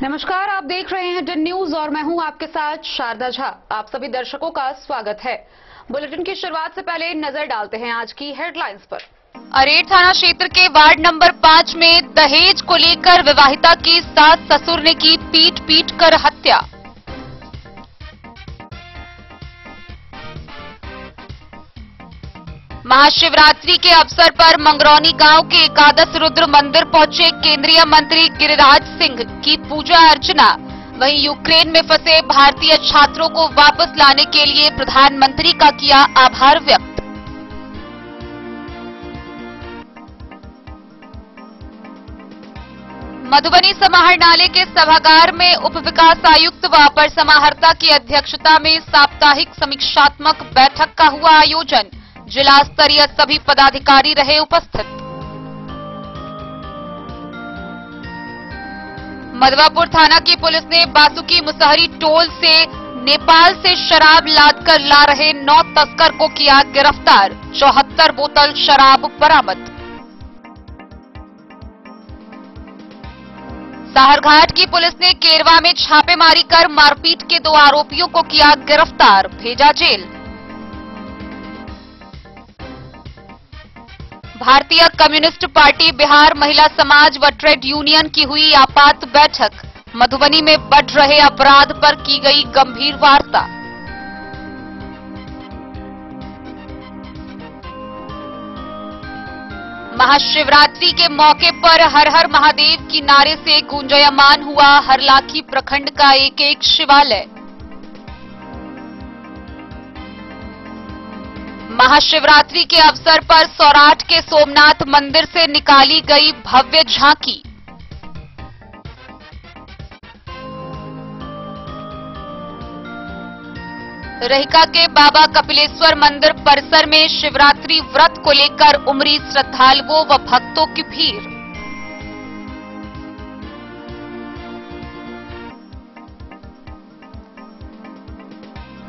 नमस्कार, आप देख रहे हैं डन न्यूज और मैं हूं आपके साथ शारदा झा। आप सभी दर्शकों का स्वागत है। बुलेटिन की शुरुआत से पहले नजर डालते हैं आज की हेडलाइंस पर। अरेर थाना क्षेत्र के वार्ड नंबर 5 में दहेज को लेकर विवाहिता की सास ससुर ने की पीट कर हत्या। महाशिवरात्रि के अवसर पर मंगरौनी गांव के एकादश रुद्र मंदिर पहुंचे केंद्रीय मंत्री गिरिराज सिंह की पूजा अर्चना। वहीं यूक्रेन में फंसे भारतीय छात्रों को वापस लाने के लिए प्रधानमंत्री का किया आभार व्यक्त। मधुबनी समाहरणालय के सभागार में उप विकास आयुक्त व अपर समाहर्ता की अध्यक्षता में साप्ताहिक समीक्षात्मक बैठक का हुआ आयोजन। जिला स्तरीय सभी पदाधिकारी रहे उपस्थित। मधवापुर थाना की पुलिस ने बासुकी मुसहरी टोल से नेपाल से शराब लादकर ला रहे 9 तस्कर को किया गिरफ्तार। 74 बोतल शराब बरामद। साहरघाट की पुलिस ने केरवा में छापेमारी कर मारपीट के 2 आरोपियों को किया गिरफ्तार, भेजा जेल। भारतीय कम्युनिस्ट पार्टी बिहार महिला समाज व ट्रेड यूनियन की हुई आपात बैठक। मधुबनी में बढ़ रहे अपराध पर की गई गंभीर वार्ता। महाशिवरात्रि के मौके पर हर हर महादेव की नारे से गूंजयमान हुआ हरलाखी प्रखंड का एक शिवालय। महाशिवरात्रि के अवसर पर सौराठ के सोमनाथ मंदिर से निकाली गई भव्य झांकी। रहिका के बाबा कपिलेश्वर मंदिर परिसर में शिवरात्रि व्रत को लेकर उमड़ी श्रद्धालुओं व भक्तों की भीड़।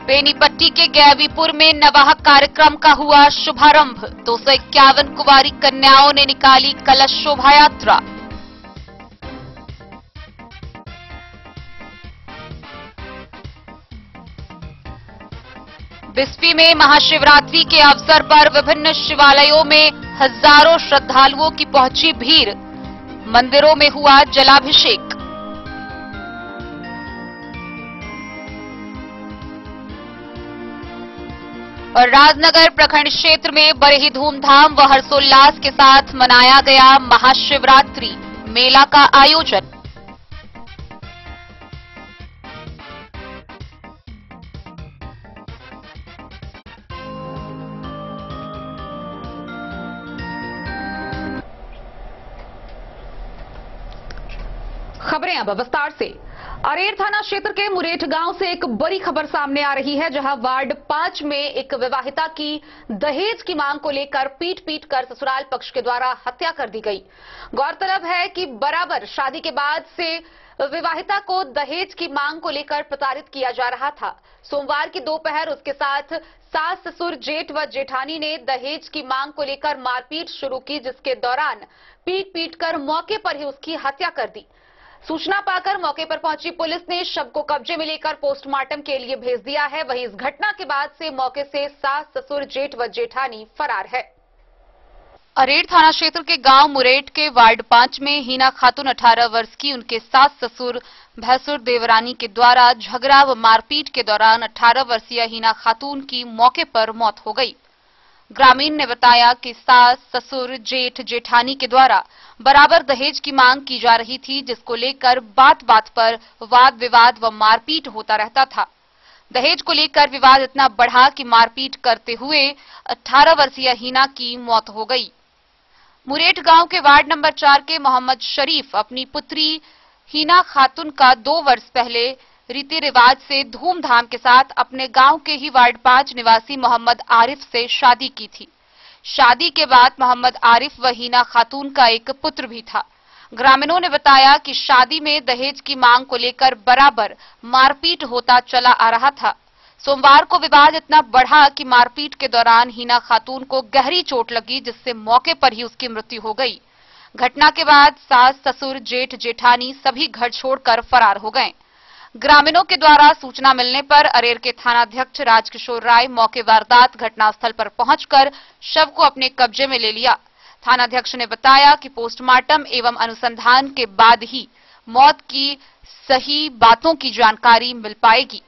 बेनीपट्टी के गैवीपुर में नवाह कार्यक्रम का हुआ शुभारंभ। 251 कुंवारी कन्याओं ने निकाली कलश शोभा यात्रा। बिस्फी में महाशिवरात्रि के अवसर पर विभिन्न शिवालयों में हजारों श्रद्धालुओं की पहुंची भीड़। मंदिरों में हुआ जलाभिषेक। और राजनगर प्रखंड क्षेत्र में बड़े ही धूमधाम व हर्षोल्लास के साथ मनाया गया महाशिवरात्रि मेला का आयोजन। खबरें अब विस्तार से। अरेर थाना क्षेत्र के मुरेठ गांव से एक बड़ी खबर सामने आ रही है, जहां वार्ड 5 में एक विवाहिता की दहेज की मांग को लेकर पीट कर ससुराल पक्ष के द्वारा हत्या कर दी गई। गौरतलब है कि बराबर शादी के बाद से विवाहिता को दहेज की मांग को लेकर प्रताड़ित किया जा रहा था। सोमवार की दोपहर उसके साथ सास ससुर जेठ व जेठानी ने दहेज की मांग को लेकर मारपीट शुरू की, जिसके दौरान पीट कर मौके पर ही उसकी हत्या कर दी। सूचना पाकर मौके पर पहुंची पुलिस ने शव को कब्जे में लेकर पोस्टमार्टम के लिए भेज दिया है। वहीं इस घटना के बाद से मौके से सास ससुर जेठ व जेठानी फरार है। अरेर थाना क्षेत्र के गांव मुरेठ के वार्ड 5 में हीना खातून 18 वर्ष की उनके सास ससुर भैंसुर देवरानी के द्वारा झगड़ा व मारपीट के दौरान 18 वर्षीय हीना खातून की मौके पर मौत हो गई। ग्रामीण ने बताया कि सास ससुर जेठ जेठानी के द्वारा बराबर दहेज की मांग की जा रही थी, जिसको लेकर बात पर वाद विवाद व मारपीट होता रहता था। दहेज को लेकर विवाद इतना बढ़ा कि मारपीट करते हुए 18 वर्षीय हीना की मौत हो गई। मुरेठ गांव के वार्ड नंबर 4 के मोहम्मद शरीफ अपनी पुत्री हीना खातून का 2 वर्ष पहले रीति रिवाज से धूमधाम के साथ अपने गांव के ही वार्ड 5 निवासी मोहम्मद आरिफ से शादी की थी। शादी के बाद मोहम्मद आरिफ व हीना खातून का एक पुत्र भी था। ग्रामीणों ने बताया कि शादी में दहेज की मांग को लेकर बराबर मारपीट होता चला आ रहा था। सोमवार को विवाद इतना बढ़ा कि मारपीट के दौरान हीना खातून को गहरी चोट लगी, जिससे मौके पर ही उसकी मृत्यु हो गई। घटना के बाद सास, ससुर, जेठ, जेठानी सभी घर छोड़कर फरार हो गए। ग्रामीणों के द्वारा सूचना मिलने पर अरेर के थानाध्यक्ष राजकिशोर राय मौके वारदात घटनास्थल पर पहुंचकर शव को अपने कब्जे में ले लिया। थानाध्यक्ष ने बताया कि पोस्टमार्टम एवं अनुसंधान के बाद ही मौत की सही बातों की जानकारी मिल पाएगी।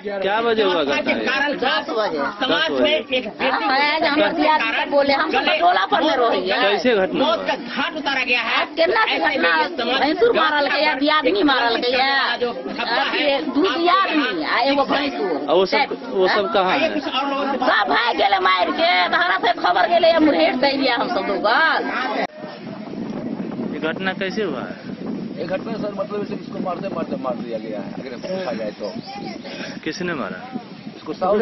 क्या वजह हुआ घटना? 10 बजे समाज में एक हम बोले हम टोला पर में रही है। कैसे घटना? घाट उतारा गया है। कितना घटना भैंसुर मारल गया, दियादनी मारल गया, दूसरी आदमी एगो भैंसुर। वो सब कहाँ है? सब भाई गेले मार के धारा से खबर गेले मुरहेट से लिया हम सब लोग। ये घटना कैसे हुआ है? ये घटना सर मतलब इसे इसको मारते मार दिया गया है। अगर पूछा जाए तो किसने मारा? इसको साउस,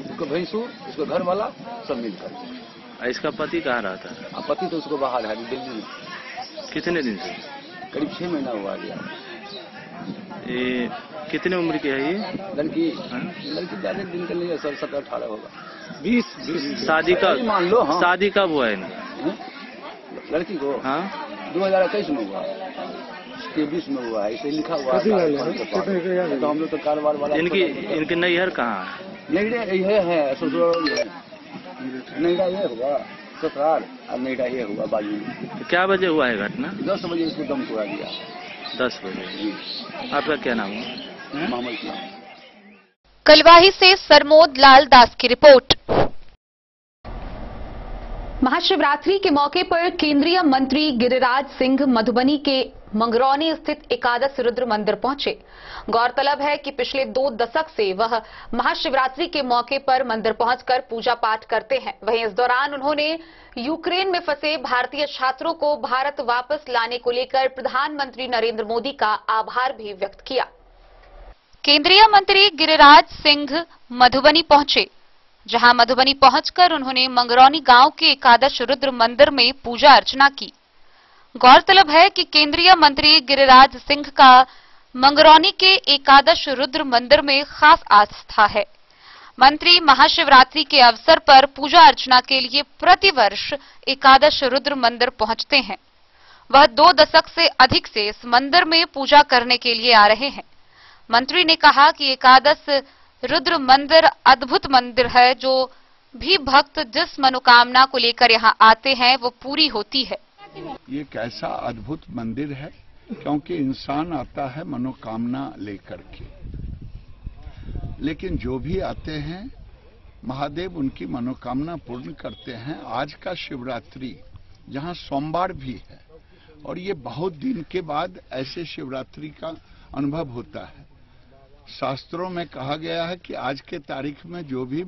इसको भैंसुर, इसको घर वाला सब मिलकर। इसका पति कहाँ रहता है? अब पति तो उसको बाहर है दिल्ली में। कितने दिन से? करीब 6 महीना हुआ गया। ये कितने उम्र की है ये लड़की? लड़की ज्यादा दिन का नहीं है सर, 17-18 होगा। 20 शादी का मान लो। हाँ, शादी कब हुआ है इनका? लड़की को हाँ 2021 में हुआ, 20 में हुआ है, इसे लिखा हुआ है। तो हम लोग तो कारोबार वाला। इनकी नैहर कहाँ है? नैहरा ये है ससुराल, नैहरा ये हुआ ससुराल और नैहरा ये हुआ बाजू में। तो क्या वजह हुआ है घटना? 10 बजे इसको दम तोड़ा दिया। 10 बजे। आपका क्या नाम है? मामल किया। कलवाही से सरमोद लाल दास की रिपोर्ट। महाशिवरात्रि के मौके पर केंद्रीय मंत्री गिरिराज सिंह मधुबनी के मंगरौनी स्थित एकादश रुद्र मंदिर पहुंचे। गौरतलब है कि पिछले 2 दशक से वह महाशिवरात्रि के मौके पर मंदिर पहुंचकर पूजा पाठ करते हैं। वहीं इस दौरान उन्होंने यूक्रेन में फंसे भारतीय छात्रों को भारत वापस लाने को लेकर प्रधानमंत्री नरेंद्र मोदी का आभार भी व्यक्त किया। केंद्रीय मंत्री गिरिराज सिंह मधुबनी पहुंचे, जहां मधुबनी पहुंचकर उन्होंने मंगरौनी गांव के एकादश रुद्र मंदिर में पूजा अर्चना की। गौरतलब है कि केंद्रीय मंत्री गिरिराज सिंह का मंगरौनी के एकादश रुद्र मंदिर में खास आस्था है। मंत्री महाशिवरात्रि के अवसर पर पूजा अर्चना के लिए प्रतिवर्ष एकादश रुद्र मंदिर पहुंचते हैं। वह 2 दशक से अधिक से इस मंदिर में पूजा करने के लिए आ रहे हैं। मंत्री ने कहा कि एकादश रुद्र मंदिर अद्भुत मंदिर है, जो भी भक्त जिस मनोकामना को लेकर यहाँ आते हैं वो पूरी होती है। ये कैसा अद्भुत मंदिर है, क्योंकि इंसान आता है मनोकामना लेकर के, लेकिन जो भी आते हैं महादेव उनकी मनोकामना पूर्ण करते हैं। आज का शिवरात्रि जहां सोमवार भी है और ये बहुत दिन के बाद ऐसे शिवरात्रि का अनुभव होता है। शास्त्रों में कहा गया है कि आज के तारीख में जो भी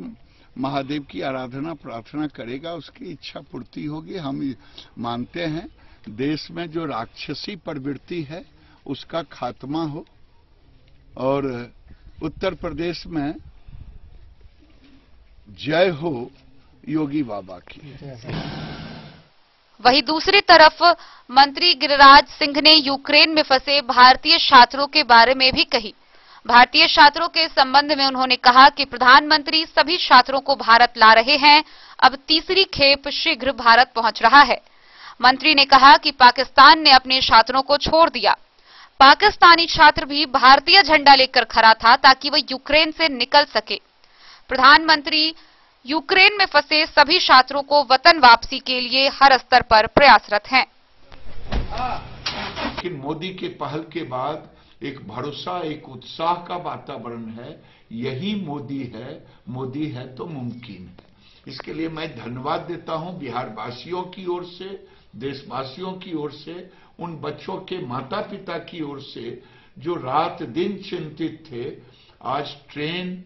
महादेव की आराधना प्रार्थना करेगा उसकी इच्छा पूर्ति होगी। हम मानते हैं देश में जो राक्षसी प्रवृत्ति है उसका खात्मा हो और उत्तर प्रदेश में जय हो योगी बाबा की। वहीं दूसरी तरफ मंत्री गिरिराज सिंह ने यूक्रेन में फंसे भारतीय छात्रों के बारे में भी कही। भारतीय छात्रों के संबंध में उन्होंने कहा कि प्रधानमंत्री सभी छात्रों को भारत ला रहे हैं। अब तीसरी खेप शीघ्र भारत पहुंच रहा है। मंत्री ने कहा कि पाकिस्तान ने अपने छात्रों को छोड़ दिया। पाकिस्तानी छात्र भी भारतीय झंडा लेकर खड़ा था ताकि वह यूक्रेन से निकल सके। प्रधानमंत्री यूक्रेन में फंसे सभी छात्रों को वतन वापसी के लिए हर स्तर पर प्रयासरत हैं। लेकिन मोदी के पहल के बाद एक भरोसा, एक उत्साह का वातावरण है। यही मोदी है तो मुमकिन है। इसके लिए मैं धन्यवाद देता हूं बिहार वासियों की ओर से, देशवासियों की ओर से, उन बच्चों के माता पिता की ओर से जो रात दिन चिंतित थे। आज ट्रेन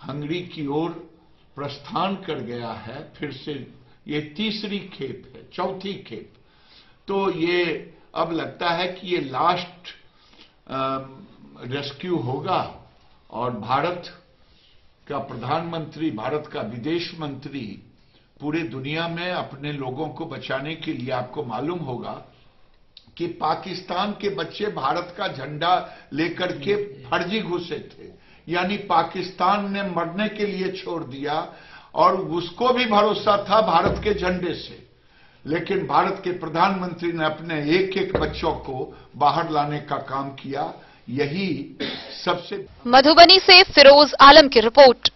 हंगरी की ओर प्रस्थान कर गया है। फिर से ये तीसरी खेप है, चौथी खेप। तो ये अब लगता है कि ये लास्ट रेस्क्यू होगा और भारत का प्रधानमंत्री, भारत का विदेश मंत्री पूरे दुनिया में अपने लोगों को बचाने के लिए, आपको मालूम होगा कि पाकिस्तान के बच्चे भारत का झंडा लेकर के फर्जी घुसे थे, यानी पाकिस्तान ने मरने के लिए छोड़ दिया और उसको भी भरोसा था भारत के झंडे से। लेकिन भारत के प्रधानमंत्री ने अपने एक एक बच्चों को बाहर लाने का काम किया। यही सबसे। मधुबनी से फिरोज आलम की रिपोर्ट।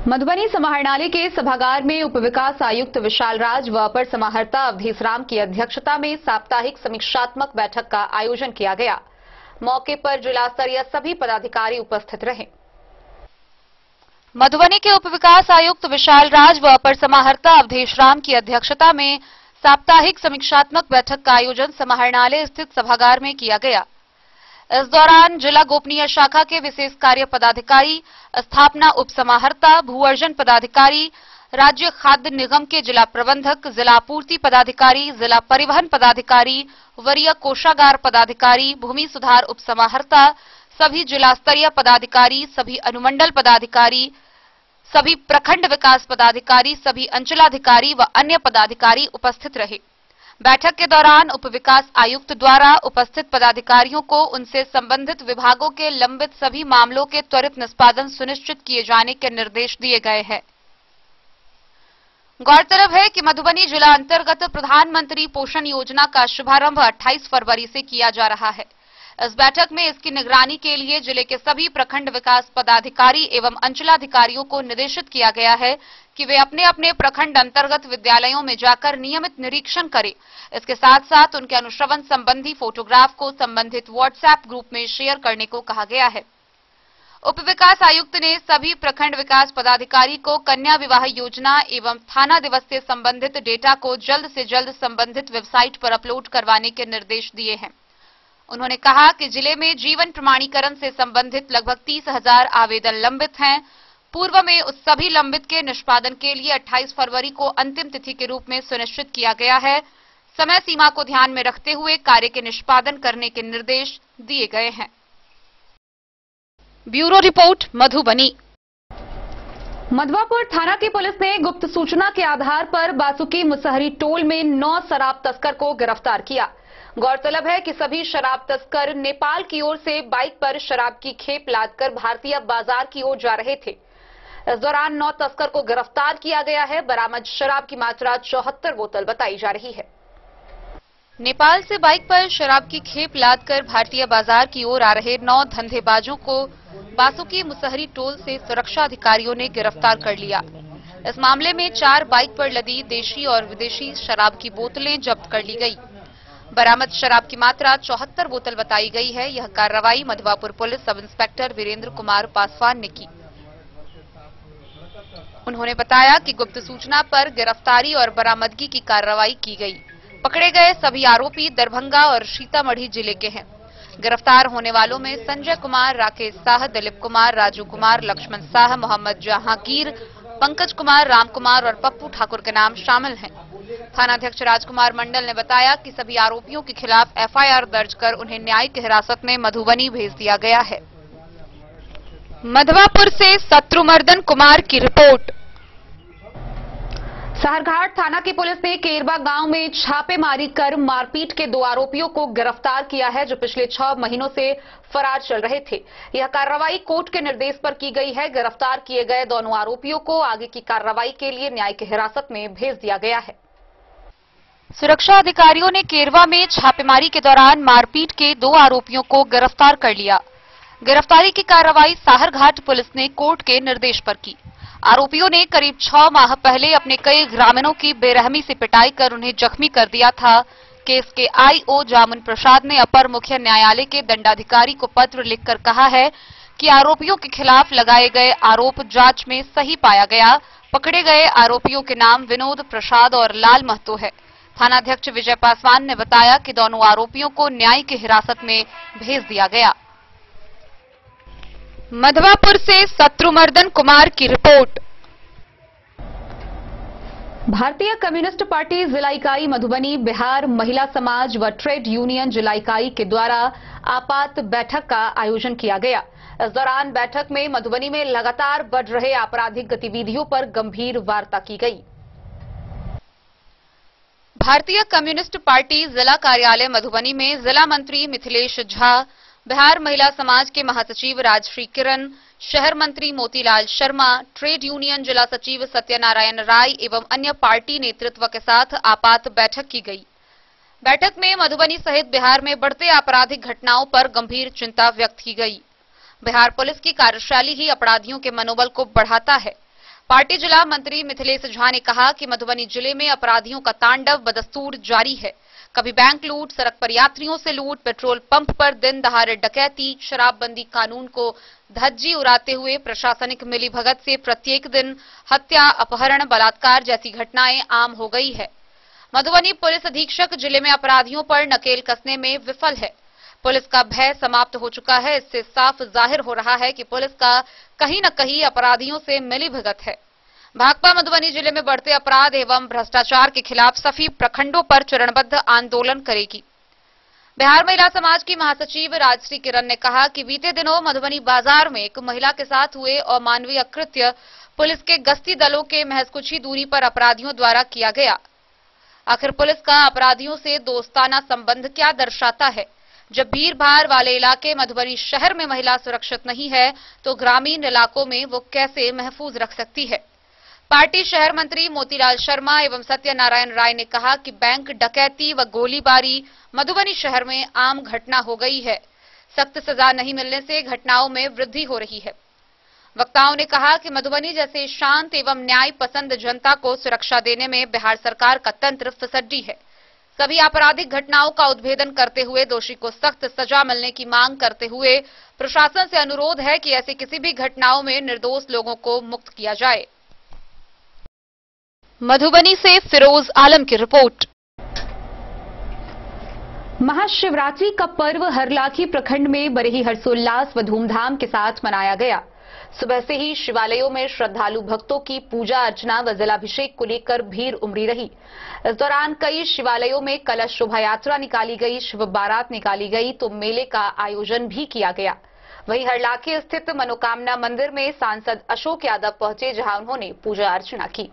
मधुबनी समाहरणालय के सभागार में उपविकास आयुक्त विशाल राज व अपर समाहर्ता अवधेश राम की अध्यक्षता में साप्ताहिक समीक्षात्मक बैठक का आयोजन किया गया। मौके पर जिला स्तरीय सभी पदाधिकारी उपस्थित रहे। मधुबनी के उपविकास आयुक्त विशाल राज व अपर समाहर्ता अवधेश राम की अध्यक्षता में साप्ताहिक समीक्षात्मक बैठक का आयोजन समाहरणालय स्थित सभागार में किया गया। इस दौरान जिला गोपनीय शाखा के विशेष कार्य पदाधिकारी, स्थापना उप समाहर्ता, भू अर्जन पदाधिकारी, राज्य खाद्य निगम के जिला प्रबंधक, जिला आपूर्ति पदाधिकारी, जिला परिवहन पदाधिकारी, वरीय कोषागार पदाधिकारी, भूमि सुधार उप समाहर्ता, सभी जिला स्तरीय पदाधिकारी, सभी अनुमंडल पदाधिकारी, सभी प्रखंड विकास पदाधिकारी, सभी अंचलाधिकारी व अन्य पदाधिकारी उपस्थित रहे। बैठक के दौरान उप विकास आयुक्त द्वारा उपस्थित पदाधिकारियों को उनसे संबंधित विभागों के लंबित सभी मामलों के त्वरित निष्पादन सुनिश्चित किए जाने के निर्देश दिए गए हैं। गौरतलब है कि मधुबनी जिला अंतर्गत प्रधानमंत्री पोषण योजना का शुभारंभ 28 फरवरी से किया जा रहा है। इस बैठक में इसकी निगरानी के लिए जिले के सभी प्रखंड विकास पदाधिकारी एवं अंचलाधिकारियों को निर्देशित किया गया है कि वे अपने अपने प्रखंड अंतर्गत विद्यालयों में जाकर नियमित निरीक्षण करें। इसके साथ साथ उनके अनुश्रवण संबंधी फोटोग्राफ को संबंधित व्हाट्सएप ग्रुप में शेयर करने को कहा गया है। उप विकास आयुक्त ने सभी प्रखंड विकास पदाधिकारी को कन्या विवाह योजना एवं थाना दिवस से संबंधित डेटा को जल्द से जल्द संबंधित वेबसाइट पर अपलोड करवाने के निर्देश दिए हैं। उन्होंने कहा कि जिले में जीवन प्रमाणीकरण से संबंधित लगभग 30,000 आवेदन लंबित हैं। पूर्व में उस सभी लंबित के निष्पादन के लिए 28 फरवरी को अंतिम तिथि के रूप में सुनिश्चित किया गया है। समय सीमा को ध्यान में रखते हुए कार्य के निष्पादन करने के निर्देश दिए गए हैं। Bureau report, Madhubani. मधवापुर थाना की पुलिस ने गुप्त सूचना के आधार पर बासुकी मुसहरी टोल में 9 शराब तस्कर को गिरफ्तार किया। गौरतलब है कि सभी शराब तस्कर नेपाल की ओर से बाइक पर शराब की खेप लादकर भारतीय बाजार की ओर जा रहे थे। इस दौरान 9 तस्कर को गिरफ्तार किया गया है। बरामद शराब की मात्रा 74 बोतल बताई जा रही है। नेपाल से बाइक पर शराब की खेप लादकर भारतीय बाजार की ओर आ रहे 9 धंधेबाजों को बासुकी मुसहरी टोल से सुरक्षा अधिकारियों ने गिरफ्तार कर लिया। इस मामले में 4 बाइक पर लदी देशी और विदेशी शराब की बोतलें जब्त कर ली गई। बरामद शराब की मात्रा 74 बोतल बताई गई है। यह कार्रवाई Madhwapur police sub inspector Virendra Kumar Paswan ने की। उन्होंने बताया कि गुप्त सूचना पर गिरफ्तारी और बरामदगी की कार्रवाई की गई। पकड़े गए सभी आरोपी दरभंगा और सीतामढ़ी जिले के हैं। गिरफ्तार होने वालों में संजय कुमार, राकेश शाह, दिलीप कुमार, राजू कुमार, लक्ष्मण शाह, मोहम्मद जहांगीर, पंकज कुमार, राम कुमार और पप्पू ठाकुर के नाम शामिल हैं। थानाध्यक्ष राजकुमार मंडल ने बताया कि सभी आरोपियों के खिलाफ एफआईआर दर्ज कर उन्हें न्यायिक हिरासत में मधुबनी भेज दिया गया है। मधवापुर से शत्रुमर्दन कुमार की रिपोर्ट। साहरघाट थाना की पुलिस ने केरबा गांव में छापेमारी कर मारपीट के 2 आरोपियों को गिरफ्तार किया है, जो पिछले 6 महीनों से फरार चल रहे थे। यह कार्रवाई कोर्ट के निर्देश पर की गई है। गिरफ्तार किए गए दोनों आरोपियों को आगे की कार्रवाई के लिए न्यायिक हिरासत में भेज दिया गया है। सुरक्षा अधिकारियों ने केरवा में छापेमारी के दौरान मारपीट के 2 आरोपियों को गिरफ्तार कर लिया। गिरफ्तारी की कार्रवाई साहरघाट पुलिस ने कोर्ट के निर्देश पर की। आरोपियों ने करीब 6 माह पहले अपने कई ग्रामीणों की बेरहमी से पिटाई कर उन्हें जख्मी कर दिया था। केस के आईओ जामुन प्रसाद ने अपर मुख्य न्यायालय के दंडाधिकारी को पत्र लिखकर कहा है कि आरोपियों के खिलाफ लगाए गए आरोप जांच में सही पाया गया। पकड़े गए आरोपियों के नाम विनोद प्रसाद और लाल महतो है। थानाध्यक्ष विजय पासवान ने बताया कि दोनों आरोपियों को न्यायिक हिरासत में भेज दिया गया। मधवापुर से शत्रुमर्दन कुमार की रिपोर्ट। भारतीय कम्युनिस्ट पार्टी जिला इकाई मधुबनी, बिहार महिला समाज व ट्रेड यूनियन जिला इकाई के द्वारा आपात बैठक का आयोजन किया गया। इस दौरान बैठक में मधुबनी में लगातार बढ़ रहे आपराधिक गतिविधियों पर गंभीर वार्ता की गई। भारतीय कम्युनिस्ट पार्टी जिला कार्यालय मधुबनी में जिला मंत्री मिथिलेश झा, बिहार महिला समाज के महासचिव राजश्री किरण, शहर मंत्री मोतीलाल शर्मा, ट्रेड यूनियन जिला सचिव सत्यनारायण राय एवं अन्य पार्टी नेतृत्व के साथ आपात बैठक की गई। बैठक में मधुबनी सहित बिहार में बढ़ते आपराधिक घटनाओं पर गंभीर चिंता व्यक्त की गई। बिहार पुलिस की कार्यशैली ही अपराधियों के मनोबल को बढ़ाता है। पार्टी जिला मंत्री मिथिलेश झा ने कहा कि मधुबनी जिले में अपराधियों का तांडव बदस्तूर जारी है। कभी बैंक लूट, सड़क पर यात्रियों से लूट, पेट्रोल पंप पर दिन दहाड़े डकैती, शराबबंदी कानून को धज्जी उड़ाते हुए प्रशासनिक मिलीभगत से प्रत्येक दिन हत्या, अपहरण, बलात्कार जैसी घटनाएं आम हो गई है। मधुबनी पुलिस अधीक्षक जिले में अपराधियों पर नकेल कसने में विफल है। पुलिस का भय समाप्त हो चुका है। इससे साफ जाहिर हो रहा है कि पुलिस का कहीं न कहीं अपराधियों से मिलीभगत है। भाकपा मधुबनी जिले में बढ़ते अपराध एवं भ्रष्टाचार के खिलाफ सभी प्रखंडों पर चरणबद्ध आंदोलन करेगी। बिहार महिला समाज की महासचिव राजश्री किरण ने कहा कि बीते दिनों मधुबनी बाजार में एक महिला के साथ हुए अमानवीय कृत्य पुलिस के गश्ती दलों के महज कुछ ही दूरी पर अपराधियों द्वारा किया गया। आखिर पुलिस का अपराधियों से दोस्ताना संबंध क्या दर्शाता है? जब भीड़ भाड़ वाले इलाके मधुबनी शहर में महिला सुरक्षित नहीं है तो ग्रामीण इलाकों में वो कैसे महफूज रख सकती है? पार्टी शहर मंत्री मोतीलाल शर्मा एवं सत्यनारायण राय ने कहा कि बैंक डकैती व गोलीबारी मधुबनी शहर में आम घटना हो गई है। सख्त सजा नहीं मिलने से घटनाओं में वृद्धि हो रही है। वक्ताओं ने कहा कि मधुबनी जैसे शांत एवं न्याय पसंद जनता को सुरक्षा देने में बिहार सरकार का तंत्र फिसड्डी है। सभी आपराधिक घटनाओं का उद्भेदन करते हुए दोषी को सख्त सजा मिलने की मांग करते हुए प्रशासन से अनुरोध है कि ऐसी किसी भी घटनाओं में निर्दोष लोगों को मुक्त किया जाए। मधुबनी से फिरोज आलम की रिपोर्ट। महाशिवरात्रि का पर्व हरलाखी प्रखंड में बड़े ही हर्षोल्लास व धूमधाम के साथ मनाया गया। सुबह से ही शिवालयों में श्रद्धालु भक्तों की पूजा अर्चना व जलाभिषेक को लेकर भीड़ उमड़ी रही। इस दौरान कई शिवालयों में कलश शोभा यात्रा निकाली गई, शिव बारात निकाली गई तो मेले का आयोजन भी किया गया। वहीं हरलाखी स्थित मनोकामना मंदिर में सांसद अशोक यादव पहुंचे, जहां उन्होंने पूजा अर्चना की।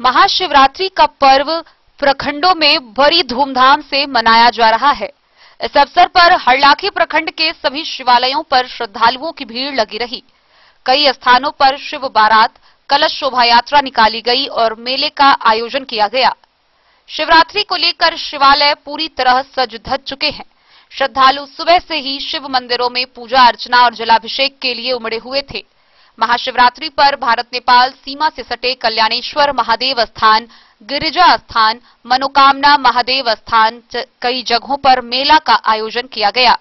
महाशिवरात्रि का पर्व प्रखंडों में बड़ी धूमधाम से मनाया जा रहा है। इस अवसर पर हरलाखी प्रखंड के सभी शिवालयों पर श्रद्धालुओं की भीड़ लगी रही। कई स्थानों पर शिव बारात, कलश शोभा यात्रा निकाली गई और मेले का आयोजन किया गया। शिवरात्रि को लेकर शिवालय पूरी तरह सज धज चुके हैं। श्रद्धालु सुबह से ही शिव मंदिरों में पूजा अर्चना और जलाभिषेक के लिए उमड़े हुए थे। महाशिवरात्रि पर भारत नेपाल सीमा से सटे कल्याणेश्वर महादेव स्थान, गिरिजा स्थान, मनोकामना महादेव स्थान कई जगहों पर मेला का आयोजन किया गया।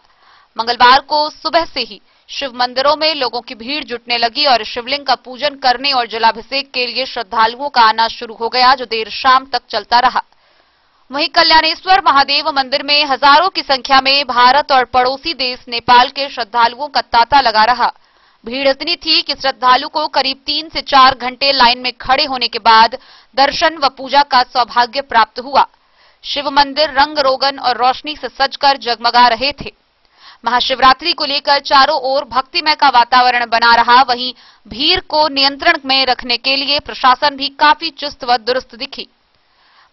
मंगलवार को सुबह से ही शिव मंदिरों में लोगों की भीड़ जुटने लगी और शिवलिंग का पूजन करने और जलाभिषेक के लिए श्रद्धालुओं का आना शुरू हो गया, जो देर शाम तक चलता रहा। वहीं कल्याणेश्वर महादेव मंदिर में हजारों की संख्या में भारत और पड़ोसी देश नेपाल के श्रद्धालुओं का तांता लगा रहा। भीड़ इतनी थी कि श्रद्धालु को करीब 3 से 4 घंटे लाइन में खड़े होने के बाद दर्शन व पूजा का सौभाग्य प्राप्त हुआ। शिव मंदिर रंग रोगन और रोशनी से सजकर जगमगा रहे थे। महाशिवरात्रि को लेकर चारों ओर भक्तिमय का वातावरण बना रहा। वहीं भीड़ को नियंत्रण में रखने के लिए प्रशासन भी काफी चुस्त व दुरुस्त दिखी।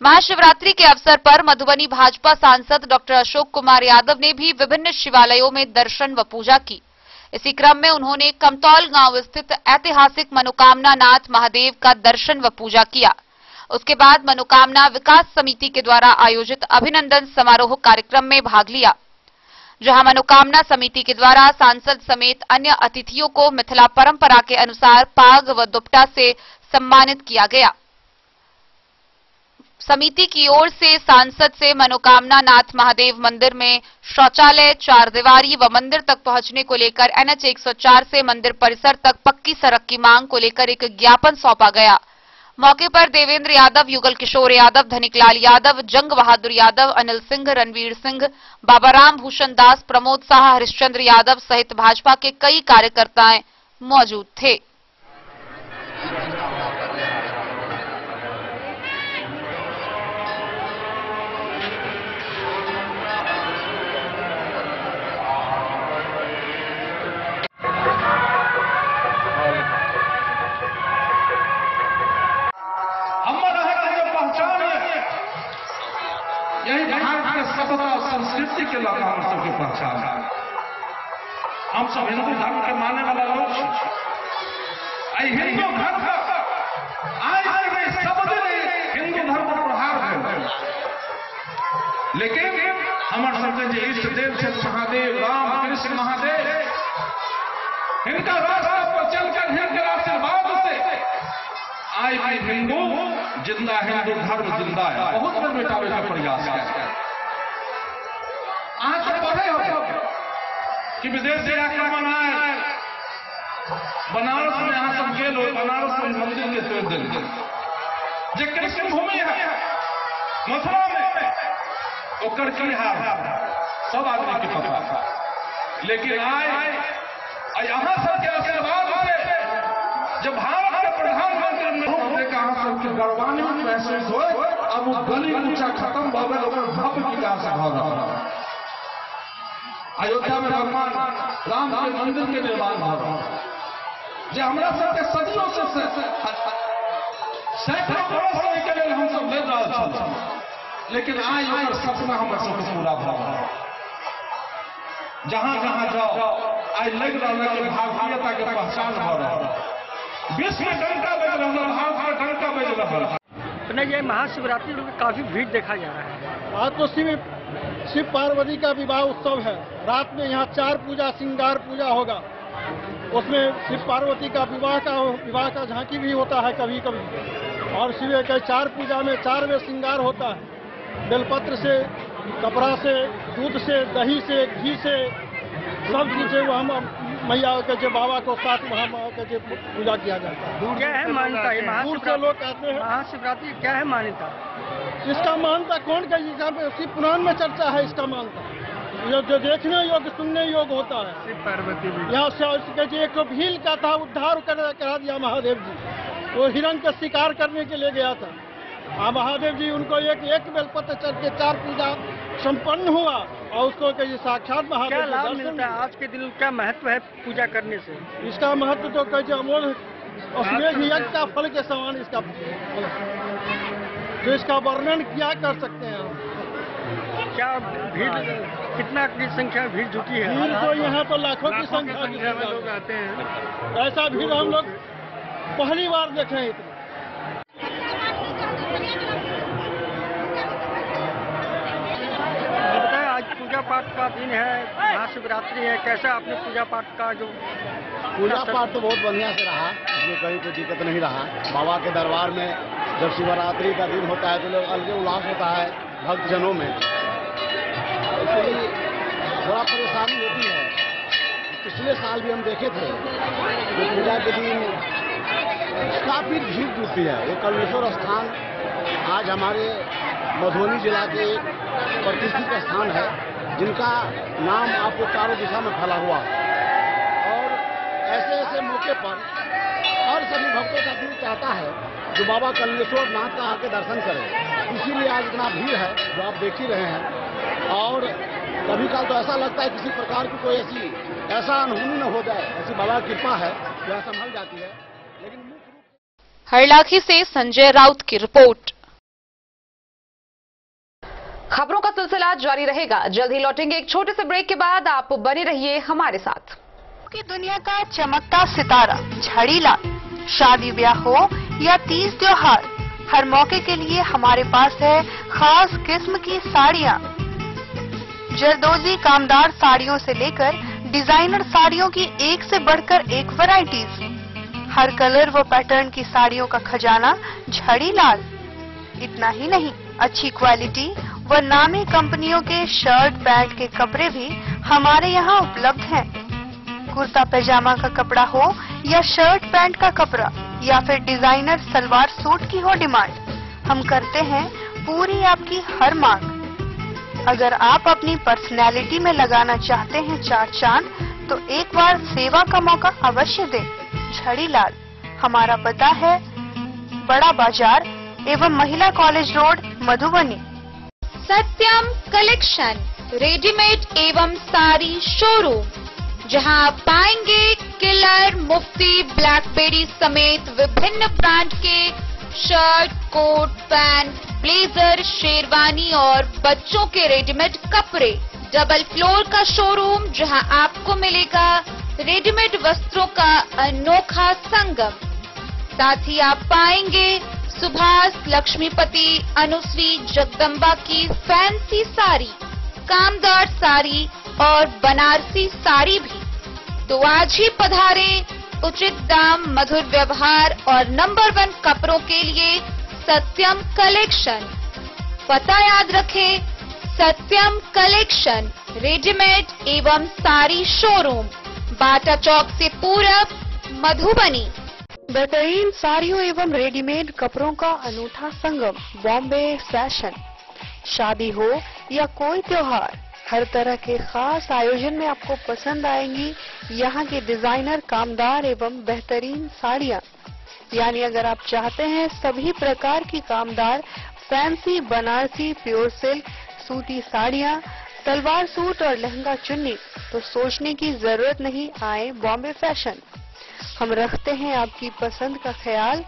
महाशिवरात्रि के अवसर पर मधुबनी भाजपा सांसद डॉक्टर अशोक कुमार यादव ने भी विभिन्न शिवालयों में दर्शन व पूजा की। इसी क्रम में उन्होंने कमतौल गांव स्थित ऐतिहासिक मनोकामना नाथ महादेव का दर्शन व पूजा किया। उसके बाद मनोकामना विकास समिति के द्वारा आयोजित अभिनंदन समारोह कार्यक्रम में भाग लिया, जहां मनोकामना समिति के द्वारा सांसद समेत अन्य अतिथियों को मिथिला परंपरा के अनुसार पाग व दुपट्टा से सम्मानित किया गया। समिति की ओर से सांसद से मनोकामना नाथ महादेव मंदिर में शौचालय, 4 दीवारी व मंदिर तक पहुंचने को लेकर NH 104 से मंदिर परिसर तक पक्की सड़क की मांग को लेकर एक ज्ञापन सौंपा गया। मौके पर देवेंद्र यादव, युगल किशोर यादव, धनिकलाल यादव, जंग बहादुर यादव, अनिल सिंह, रणवीर सिंह, बाबाराम भूषण दास, प्रमोद शाह, हरिश्चंद्र यादव सहित भाजपा के कई कार्यकर्ताएं मौजूद थे। यही भारत के सभ्यता संस्कृति के लगा सबके पहचान। हम सब हिंदू धर्म के मानने वाला लोग हिंदू धर्म आज सब हिंदू धर्म पर प्रहार है, लेकिन हमारे सबसे इष्ट देव से महादेव राम कृष्ण महादेव इनका रास्ता पर चलकर इनके आशीर्वाद से आज हिंदू जिंदा, हिंदू धर्म जिंदा है। बहुत बड़े मिटावे का प्रयास है। आज तो पता हो कि विदेशी आक्रमण आए, बनारस में यहाँ सब गेल हो, बनारस में मंदिर के तोड़ दिल जो कृष्ण भूमि है, मथुरा में ओकर की हाल सब आदमी के पता था, लेकिन आए यहाँ सबके आशीर्वाद से जब भारत के प्रधानमंत्री ने कहा सबके गौरवान्वित महसूस हो, अब वो गली ऊंचा खत्म भवन भव्य विकास भवन अयोध्या में भगवान राम के मंदिर के निर्माण हो जो हमारा सबके सदियों से सैकड़ों वर्ष के लिए हम सब ले रहा था, लेकिन आज और सपना हमारे सबसे पूरा हुआ। जहां जहां जाओ आज लग रहा है कि भारतीयता के पहचान हो रहा, विश्व में डंका बज रहा, भारत में डंका बज रहा। ये महाशिवरात्रि में काफी भीड़ देखा जा रहा है। आज तो शिव पार्वती का विवाह उत्सव है। रात में यहाँ 4 पूजा श्रृंगार पूजा होगा, उसमें शिव पार्वती का विवाह का झांकी भी होता है कभी कभी, और शिव के 4 पूजा में 4वें श्रृंगार होता है। बेलपत्र से, कपड़ा से, दूध से, दही से, घी से, सब चीज से वहाँ मैया के बाबा को साथ वहाँ के पूजा किया जाता है। क्या है मान्यता है? दूर से लोग आते हैं। महाशिवरात्रि क्या है मान्यता? इसका मान्यता कौन का शिव पुराण में चर्चा है इसका मान्यता, जो देखने योग्य सुनने योग्य होता है। शिव पार्वती भी यहाँ एक भील का था, उद्धार करा दिया महादेव जी। वो हिरण का शिकार करने के लिए गया था, महादेव जी उनको एक बेलपत्र चढ़ के 4 पूजा संपन्न हुआ और उसको साक्षात महादेव। क्या लाभ मिलता है आज के दिन? क्या महत्व है पूजा करने से? इसका महत्व तो कहते अमोल, उसमें भी यज्ञ का फल के समान इसका तो इसका वर्णन क्या कर सकते हैं। क्या भीड़, कितना की संख्या भीड़ जुटी है? भीड़ तो यहाँ तो लाखों की संख्या में लोग आते हैं। ऐसा भीड़ हम लोग पहली बार देखे हैं। इतना पूजा पाठ का दिन है, महाशिवरात्रि है, कैसा आपने पूजा पाठ का जो पूजा पाठ तो बहुत बढ़िया से रहा, इसमें कहीं कोई दिक्कत नहीं रहा। बाबा के दरबार में जब शिवरात्रि का दिन होता है तो लोग अलग उल्लास होता है भक्तजनों में, इसलिए थोड़ा परेशानी होती है। पिछले साल भी हम देखे थे तो पूजा के दिन काफी भीड़ जुटती है। ये कल्लेश्वर स्थान आज हमारे मधुबनी जिला के एक प्रतिष्ठित स्थान है, जिनका नाम आपको चारों दिशा में फैला हुआ है, और ऐसे ऐसे मौके पर हर सभी भक्तों का दिल चाहता है जो बाबा कल्लेश्वर नाथ का आके दर्शन करें। इसीलिए आज इतना भीड़ है जो आप देख ही रहे हैं, और कभी काल तो ऐसा लगता है किसी प्रकार की कोई ऐसा अनहोनी न हो जाए, ऐसी बाबा की कृपा है जो संभल जाती है। लेकिन हरलाखी से संजय राउत की रिपोर्ट। खबरों का सिलसिला जारी रहेगा, जल्द ही लौटेंगे एक छोटे से ब्रेक के बाद। आप बने रहिए हमारे साथ। की दुनिया का चमकता सितारा झड़ीलाल, शादी ब्याह हो या तीज त्योहार, हर मौके के लिए हमारे पास है खास किस्म की साड़ियाँ। जरदोजी कामदार साड़ियों से लेकर डिजाइनर साड़ियों की एक से बढ़कर एक वैरायटीज, हर कलर व पैटर्न की साड़ियों का खजाना झड़ीलाल। इतना ही नहीं, अच्छी क्वालिटी व नामी कंपनियों के शर्ट पैंट के कपड़े भी हमारे यहाँ उपलब्ध हैं। कुर्ता पैजामा का कपड़ा हो या शर्ट पैंट का कपड़ा या फिर डिजाइनर सलवार सूट की हो डिमांड, हम करते हैं पूरी आपकी हर मांग। अगर आप अपनी पर्सनैलिटी में लगाना चाहते हैं 4 चांद, तो एक बार सेवा का मौका अवश्य दें। झड़ीलाल, हमारा पता है बड़ा बाजार एवं महिला कॉलेज रोड, मधुबनी। सत्यम कलेक्शन रेडीमेड एवं साड़ी शोरूम, जहां आप पाएंगे किलर, मुफ्ती, ब्लैकबेरी समेत विभिन्न ब्रांड के shirt, coat, pant, blazer, sherwani और बच्चों के रेडीमेड कपड़े। डबल फ्लोर का शोरूम जहां आपको मिलेगा रेडीमेड वस्त्रों का अनोखा संगम। साथ ही आप पाएंगे सुभाष, लक्ष्मीपति, अनुश्री, जगदम्बा की फैंसी साड़ी, कामदार साड़ी और बनारसी साड़ी भी। तो आज ही पधारें। उचित दाम, मधुर व्यवहार और नंबर 1 कपड़ों के लिए सत्यम कलेक्शन। पता याद रखें, सत्यम कलेक्शन, रेडीमेड एवं साड़ी शोरूम, बाटा चौक से पूरब, मधुबनी। बेहतरीन साड़ियों एवं रेडीमेड कपड़ों का अनूठा संगम, बॉम्बे फैशन। शादी हो या कोई त्योहार, हर तरह के खास आयोजन में आपको पसंद आएंगी यहाँ के डिजाइनर, कामदार एवं बेहतरीन साड़ियाँ। यानी अगर आप चाहते हैं सभी प्रकार की कामदार, फैंसी, बनारसी, प्योर सिल्क, सूती साड़ियाँ, सलवार सूट और लहंगा चुन्नी, तो सोचने की जरूरत नहीं, आए बॉम्बे फैशन। हम रखते हैं आपकी पसंद का ख्याल।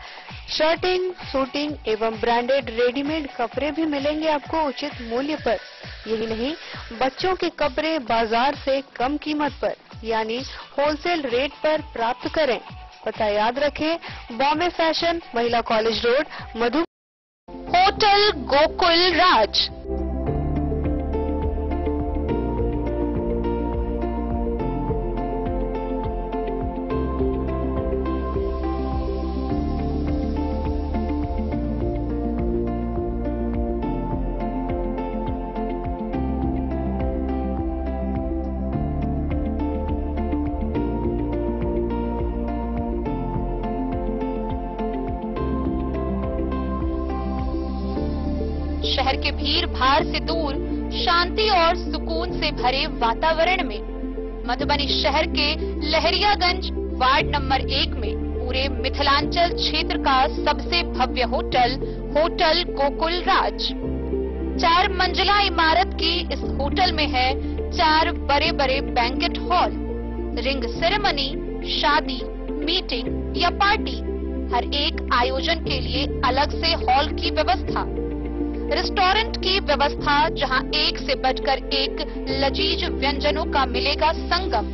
शर्टिंग, सूटिंग एवं ब्रांडेड रेडीमेड कपड़े भी मिलेंगे आपको उचित मूल्य पर। यही नहीं, बच्चों के कपड़े बाजार से कम कीमत पर, यानी होलसेल रेट पर प्राप्त करें। पता याद रखें, बॉम्बे फैशन, महिला कॉलेज रोड, मधु। होटल गोकुल राज। शहर के भीड़ भाड़ से दूर, शांति और सुकून से भरे वातावरण में मधुबनी शहर के लहरियागंज वार्ड नंबर 1 में पूरे मिथिलांचल क्षेत्र का सबसे भव्य होटल, होटल गोकुल राज। 4 मंजिला इमारत की इस होटल में है 4 बड़े बड़े बैंकेट हॉल, रिंग सेरेमनी, शादी, मीटिंग या पार्टी, हर एक आयोजन के लिए अलग से हॉल की व्यवस्था, रेस्टोरेंट की व्यवस्था जहां एक से बढ़कर एक लजीज व्यंजनों का मिलेगा संगम,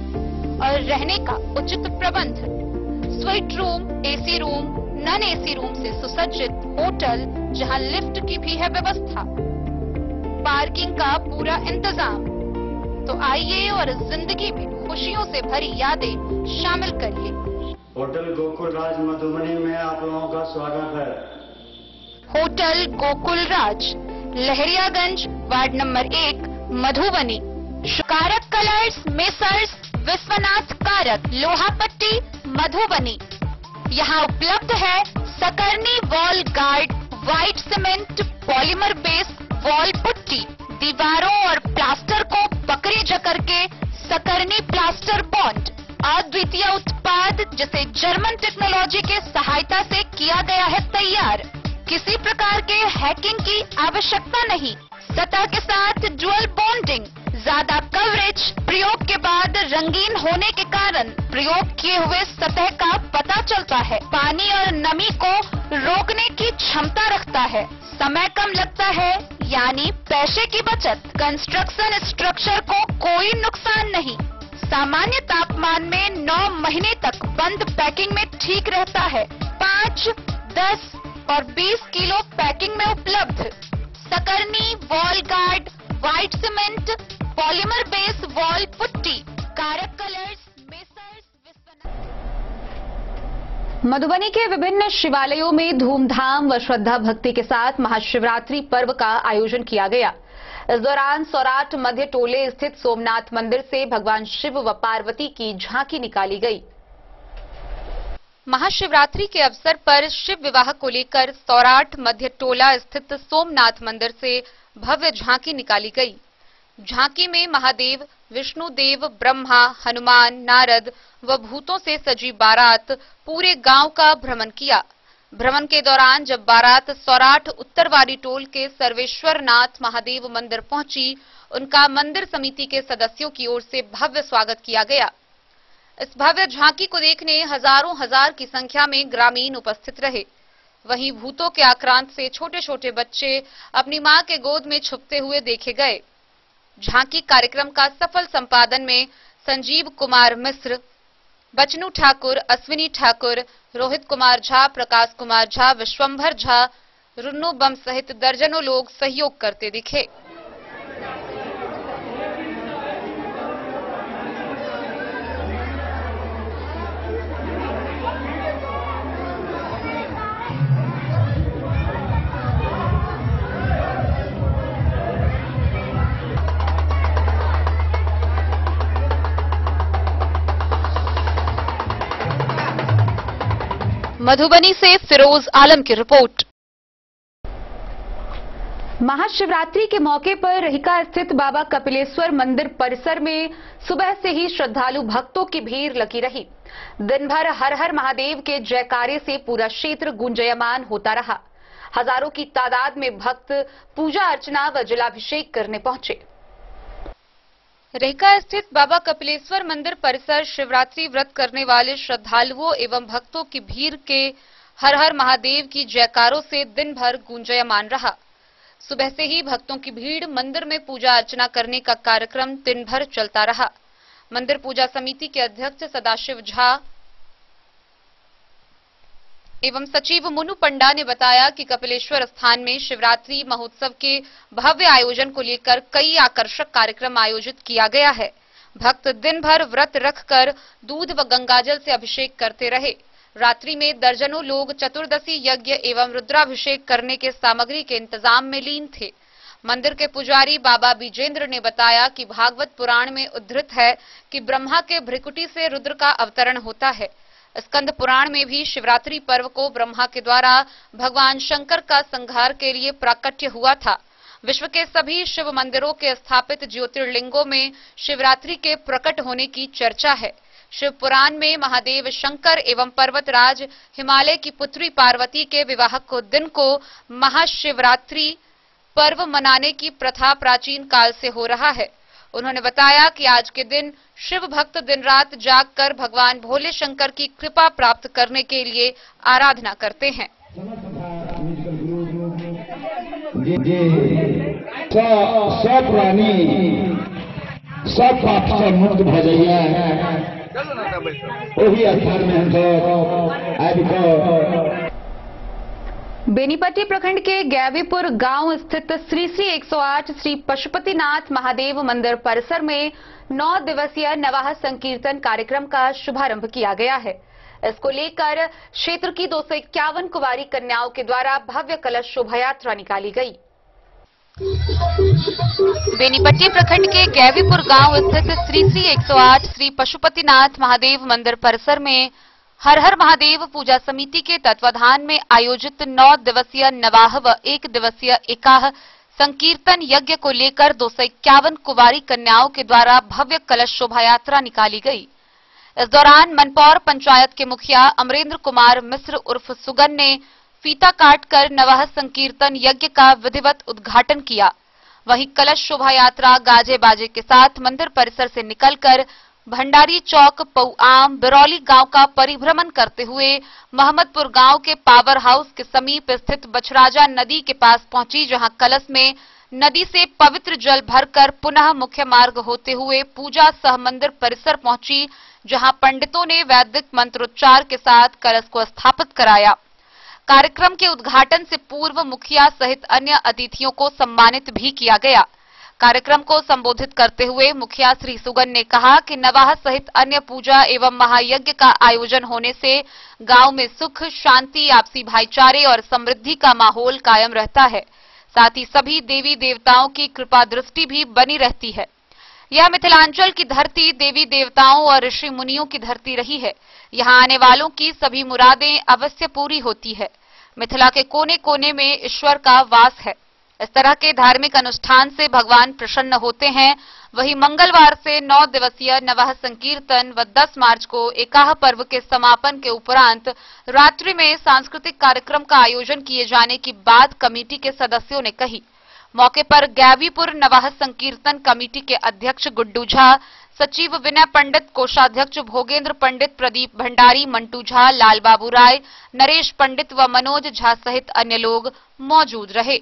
और रहने का उचित प्रबंध, suite room, AC room, non AC room से सुसज्जित होटल जहां लिफ्ट की भी है व्यवस्था, पार्किंग का पूरा इंतजाम। तो आइए और जिंदगी में खुशियों से भरी यादें शामिल करिए। होटल गोकुल राज मधुबनी में आप लोगों का स्वागत है। होटल गोकुल राज, लहरियागंज वार्ड नंबर 1, मधुबनी। कारक कलर्स, मेसर्स विश्वनाथ कारक, लोहापट्टी, मधुबनी। यहाँ उपलब्ध है Sakarni wall guard, white cement, polymer base wall putty, दीवारों और प्लास्टर को पकड़े जकड़ के सकरनी प्लास्टर बॉन्ड, अद्वितीय उत्पाद जिसे जर्मन टेक्नोलॉजी के सहायता से किया गया है तैयार। किसी प्रकार के हैकिंग की आवश्यकता नहीं। सतह के साथ डुअल बॉन्डिंग, ज्यादा कवरेज, प्रयोग के बाद रंगीन होने के कारण प्रयोग किए हुए सतह का पता चलता है। पानी और नमी को रोकने की क्षमता रखता है। समय कम लगता है, यानी पैसे की बचत। कंस्ट्रक्शन स्ट्रक्चर को कोई नुकसान नहीं। सामान्य तापमान में 9 महीने तक बंद पैकिंग में ठीक रहता है। 5, 10 और 20 किलो पैकिंग में उपलब्ध। Sakarni wall guard, white cement, polymer base wall putty, Karak colours, messrs Vishwanath. Madhubani के विभिन्न शिवालयों में धूमधाम व श्रद्धा भक्ति के साथ महाशिवरात्रि पर्व का आयोजन किया गया। इस दौरान सौराठ मध्य टोले स्थित सोमनाथ मंदिर से भगवान शिव व पार्वती की झांकी निकाली गई। महाशिवरात्रि के अवसर पर शिव विवाह को लेकर सौराठ मध्य टोला स्थित सोमनाथ मंदिर से भव्य झांकी निकाली गई। झांकी में महादेव, विष्णुदेव, ब्रह्मा, हनुमान, नारद व भूतों से सजी बारात पूरे गांव का भ्रमण किया। भ्रमण के दौरान जब बारात सौराठ उत्तरवारी टोल के सर्वेश्वरनाथ महादेव मंदिर पहुंची, उनका मंदिर समिति के सदस्यों की ओर से भव्य स्वागत किया गया। इस भव्य झांकी को देखने हजारों हजार की संख्या में ग्रामीण उपस्थित रहे। वहीं भूतों के आक्रांत से छोटे छोटे बच्चे अपनी मां के गोद में छुपते हुए देखे गए। झांकी कार्यक्रम का सफल संपादन में संजीव कुमार मिश्र, बचनू ठाकुर, अश्विनी ठाकुर, रोहित कुमार झा, प्रकाश कुमार झा, विश्वंभर झा, रुन्नू बम सहित दर्जनों लोग सहयोग करते दिखे। मधुबनी से फिरोज आलम की रिपोर्ट। महाशिवरात्रि के मौके पर रहिका स्थित बाबा कपिलेश्वर मंदिर परिसर में सुबह से ही श्रद्धालु भक्तों की भीड़ लगी रही। दिन भर हर हर महादेव के जयकारे से पूरा क्षेत्र गुंजयमान होता रहा। हजारों की तादाद में भक्त पूजा अर्चना व जलाभिषेक करने पहुंचे। रहिका स्थित बाबा कपिलेश्वर मंदिर परिसर शिवरात्रि व्रत करने वाले श्रद्धालुओं एवं भक्तों की भीड़ के हर हर महादेव की जयकारों से दिन भर गूंजयमान रहा। सुबह से ही भक्तों की भीड़ मंदिर में पूजा अर्चना करने का कार्यक्रम दिन भर चलता रहा। मंदिर पूजा समिति के अध्यक्ष सदाशिव झा एवं सचिव मुनु पंडा ने बताया कि कपिलेश्वर स्थान में शिवरात्रि महोत्सव के भव्य आयोजन को लेकर कई आकर्षक कार्यक्रम आयोजित किया गया है। भक्त दिन भर व्रत रखकर दूध व गंगाजल से अभिषेक करते रहे। रात्रि में दर्जनों लोग चतुर्दशी यज्ञ एवं रुद्राभिषेक करने के सामग्री के इंतजाम में लीन थे। मंदिर के पुजारी बाबा बीजेंद्र ने बताया कि भागवत पुराण में उद्धृत है कि ब्रह्मा के भ्रिकुटी से रुद्र का अवतरण होता है। स्कंद पुराण में भी शिवरात्रि पर्व को ब्रह्मा के द्वारा भगवान शंकर का संहार के लिए प्राकट्य हुआ था। विश्व के सभी शिव मंदिरों के स्थापित ज्योतिर्लिंगों में शिवरात्रि के प्रकट होने की चर्चा है। शिव पुराण में महादेव शंकर एवं पर्वतराज हिमालय की पुत्री पार्वती के विवाह को दिन को महाशिवरात्रि पर्व मनाने की प्रथा प्राचीन काल से हो रहा है। उन्होंने बताया कि आज के दिन शिव भक्त दिन रात जागकर भगवान भोले शंकर की कृपा प्राप्त करने के लिए आराधना करते हैं। सब प्राणी सब पाप से मुक्त भ जाइए, वही अर्थार में बेनीपट्टी प्रखंड के गैवीपुर गांव स्थित श्री 108 श्री पशुपतिनाथ महादेव मंदिर परिसर में 9 दिवसीय नवाह संकीर्तन कार्यक्रम का शुभारंभ किया गया है। इसको लेकर क्षेत्र की 251 कुंवारी कन्याओं के द्वारा भव्य कलश शोभा यात्रा निकाली गई। बेनीपट्टी प्रखंड के गैवीपुर गांव स्थित श्री 108 श्री पशुपतिनाथ महादेव मंदिर परिसर में हर हर महादेव पूजा समिति के तत्वाधान में आयोजित 9 दिवसीय नवाह व 1 दिवसीय एकाह संकीर्तन यज्ञ को लेकर 251 कुंवारी कन्याओं के द्वारा भव्य कलश शोभा यात्रा निकाली गई। इस दौरान मनपौर पंचायत के मुखिया अमरेंद्र कुमार मिश्र उर्फ सुगन ने फीता काटकर नवाह संकीर्तन यज्ञ का विधिवत उद्घाटन किया। वहीं कलश शोभा यात्रा गाजे बाजे के साथ मंदिर परिसर से निकलकर भंडारी चौक, पौआम, बिरौली गांव का परिभ्रमण करते हुए मोहम्मदपुर गांव के पावर हाउस के समीप स्थित बछराजा नदी के पास पहुंची, जहां कलश में नदी से पवित्र जल भरकर पुनः मुख्य मार्ग होते हुए पूजा सह मंदिर परिसर पहुंची, जहां पंडितों ने वैदिक मंत्रोच्चार के साथ कलश को स्थापित कराया। कार्यक्रम के उद्घाटन से पूर्व मुखिया सहित अन्य अतिथियों को सम्मानित भी किया गया। कार्यक्रम को संबोधित करते हुए मुखिया श्री सुगन ने कहा कि नवाह सहित अन्य पूजा एवं महायज्ञ का आयोजन होने से गांव में सुख, शांति, आपसी भाईचारे और समृद्धि का माहौल कायम रहता है। साथ ही सभी देवी देवताओं की कृपा दृष्टि भी बनी रहती है। यह मिथिलांचल की धरती देवी देवताओं और ऋषि मुनियों की धरती रही है। यहाँ आने वालों की सभी मुरादें अवश्य पूरी होती है। मिथिला के कोने कोने में ईश्वर का वास है। इस तरह के धार्मिक अनुष्ठान से भगवान प्रसन्न होते हैं। वहीं मंगलवार से 9 दिवसीय नवाह संकीर्तन व 10 मार्च को एकाह पर्व के समापन के उपरांत रात्रि में सांस्कृतिक कार्यक्रम का आयोजन किए जाने की बात कमेटी के सदस्यों ने कही। मौके पर गैवीपुर नवाह संकीर्तन कमेटी के अध्यक्ष गुड्डू झा, सचिव विनय पंडित, कोषाध्यक्ष भोगेंद्र पंडित, प्रदीप भंडारी, मंटू झा, लाल बाबू राय, नरेश पंडित व मनोज झा सहित अन्य लोग मौजूद रहे।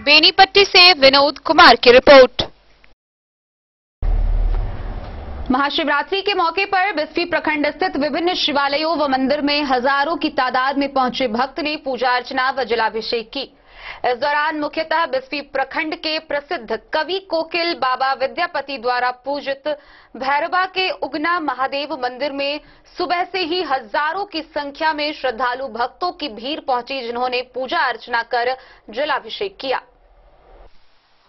बेनीपट्टी से विनोद कुमार की रिपोर्ट। महाशिवरात्रि के मौके पर बिस्फी प्रखंड स्थित विभिन्न शिवालयों व मंदिर में हजारों की तादाद में पहुंचे भक्त ने पूजा अर्चना व जलाभिषेक की। इस दौरान मुख्यतः बिस्फी प्रखंड के प्रसिद्ध कवि कोकिल बाबा विद्यापति द्वारा पूजित भैरवा के उगना महादेव मंदिर में सुबह से ही हजारों की संख्या में श्रद्धालु भक्तों की भीड़ पहुंची, जिन्होंने पूजा अर्चना कर जलाभिषेक किया।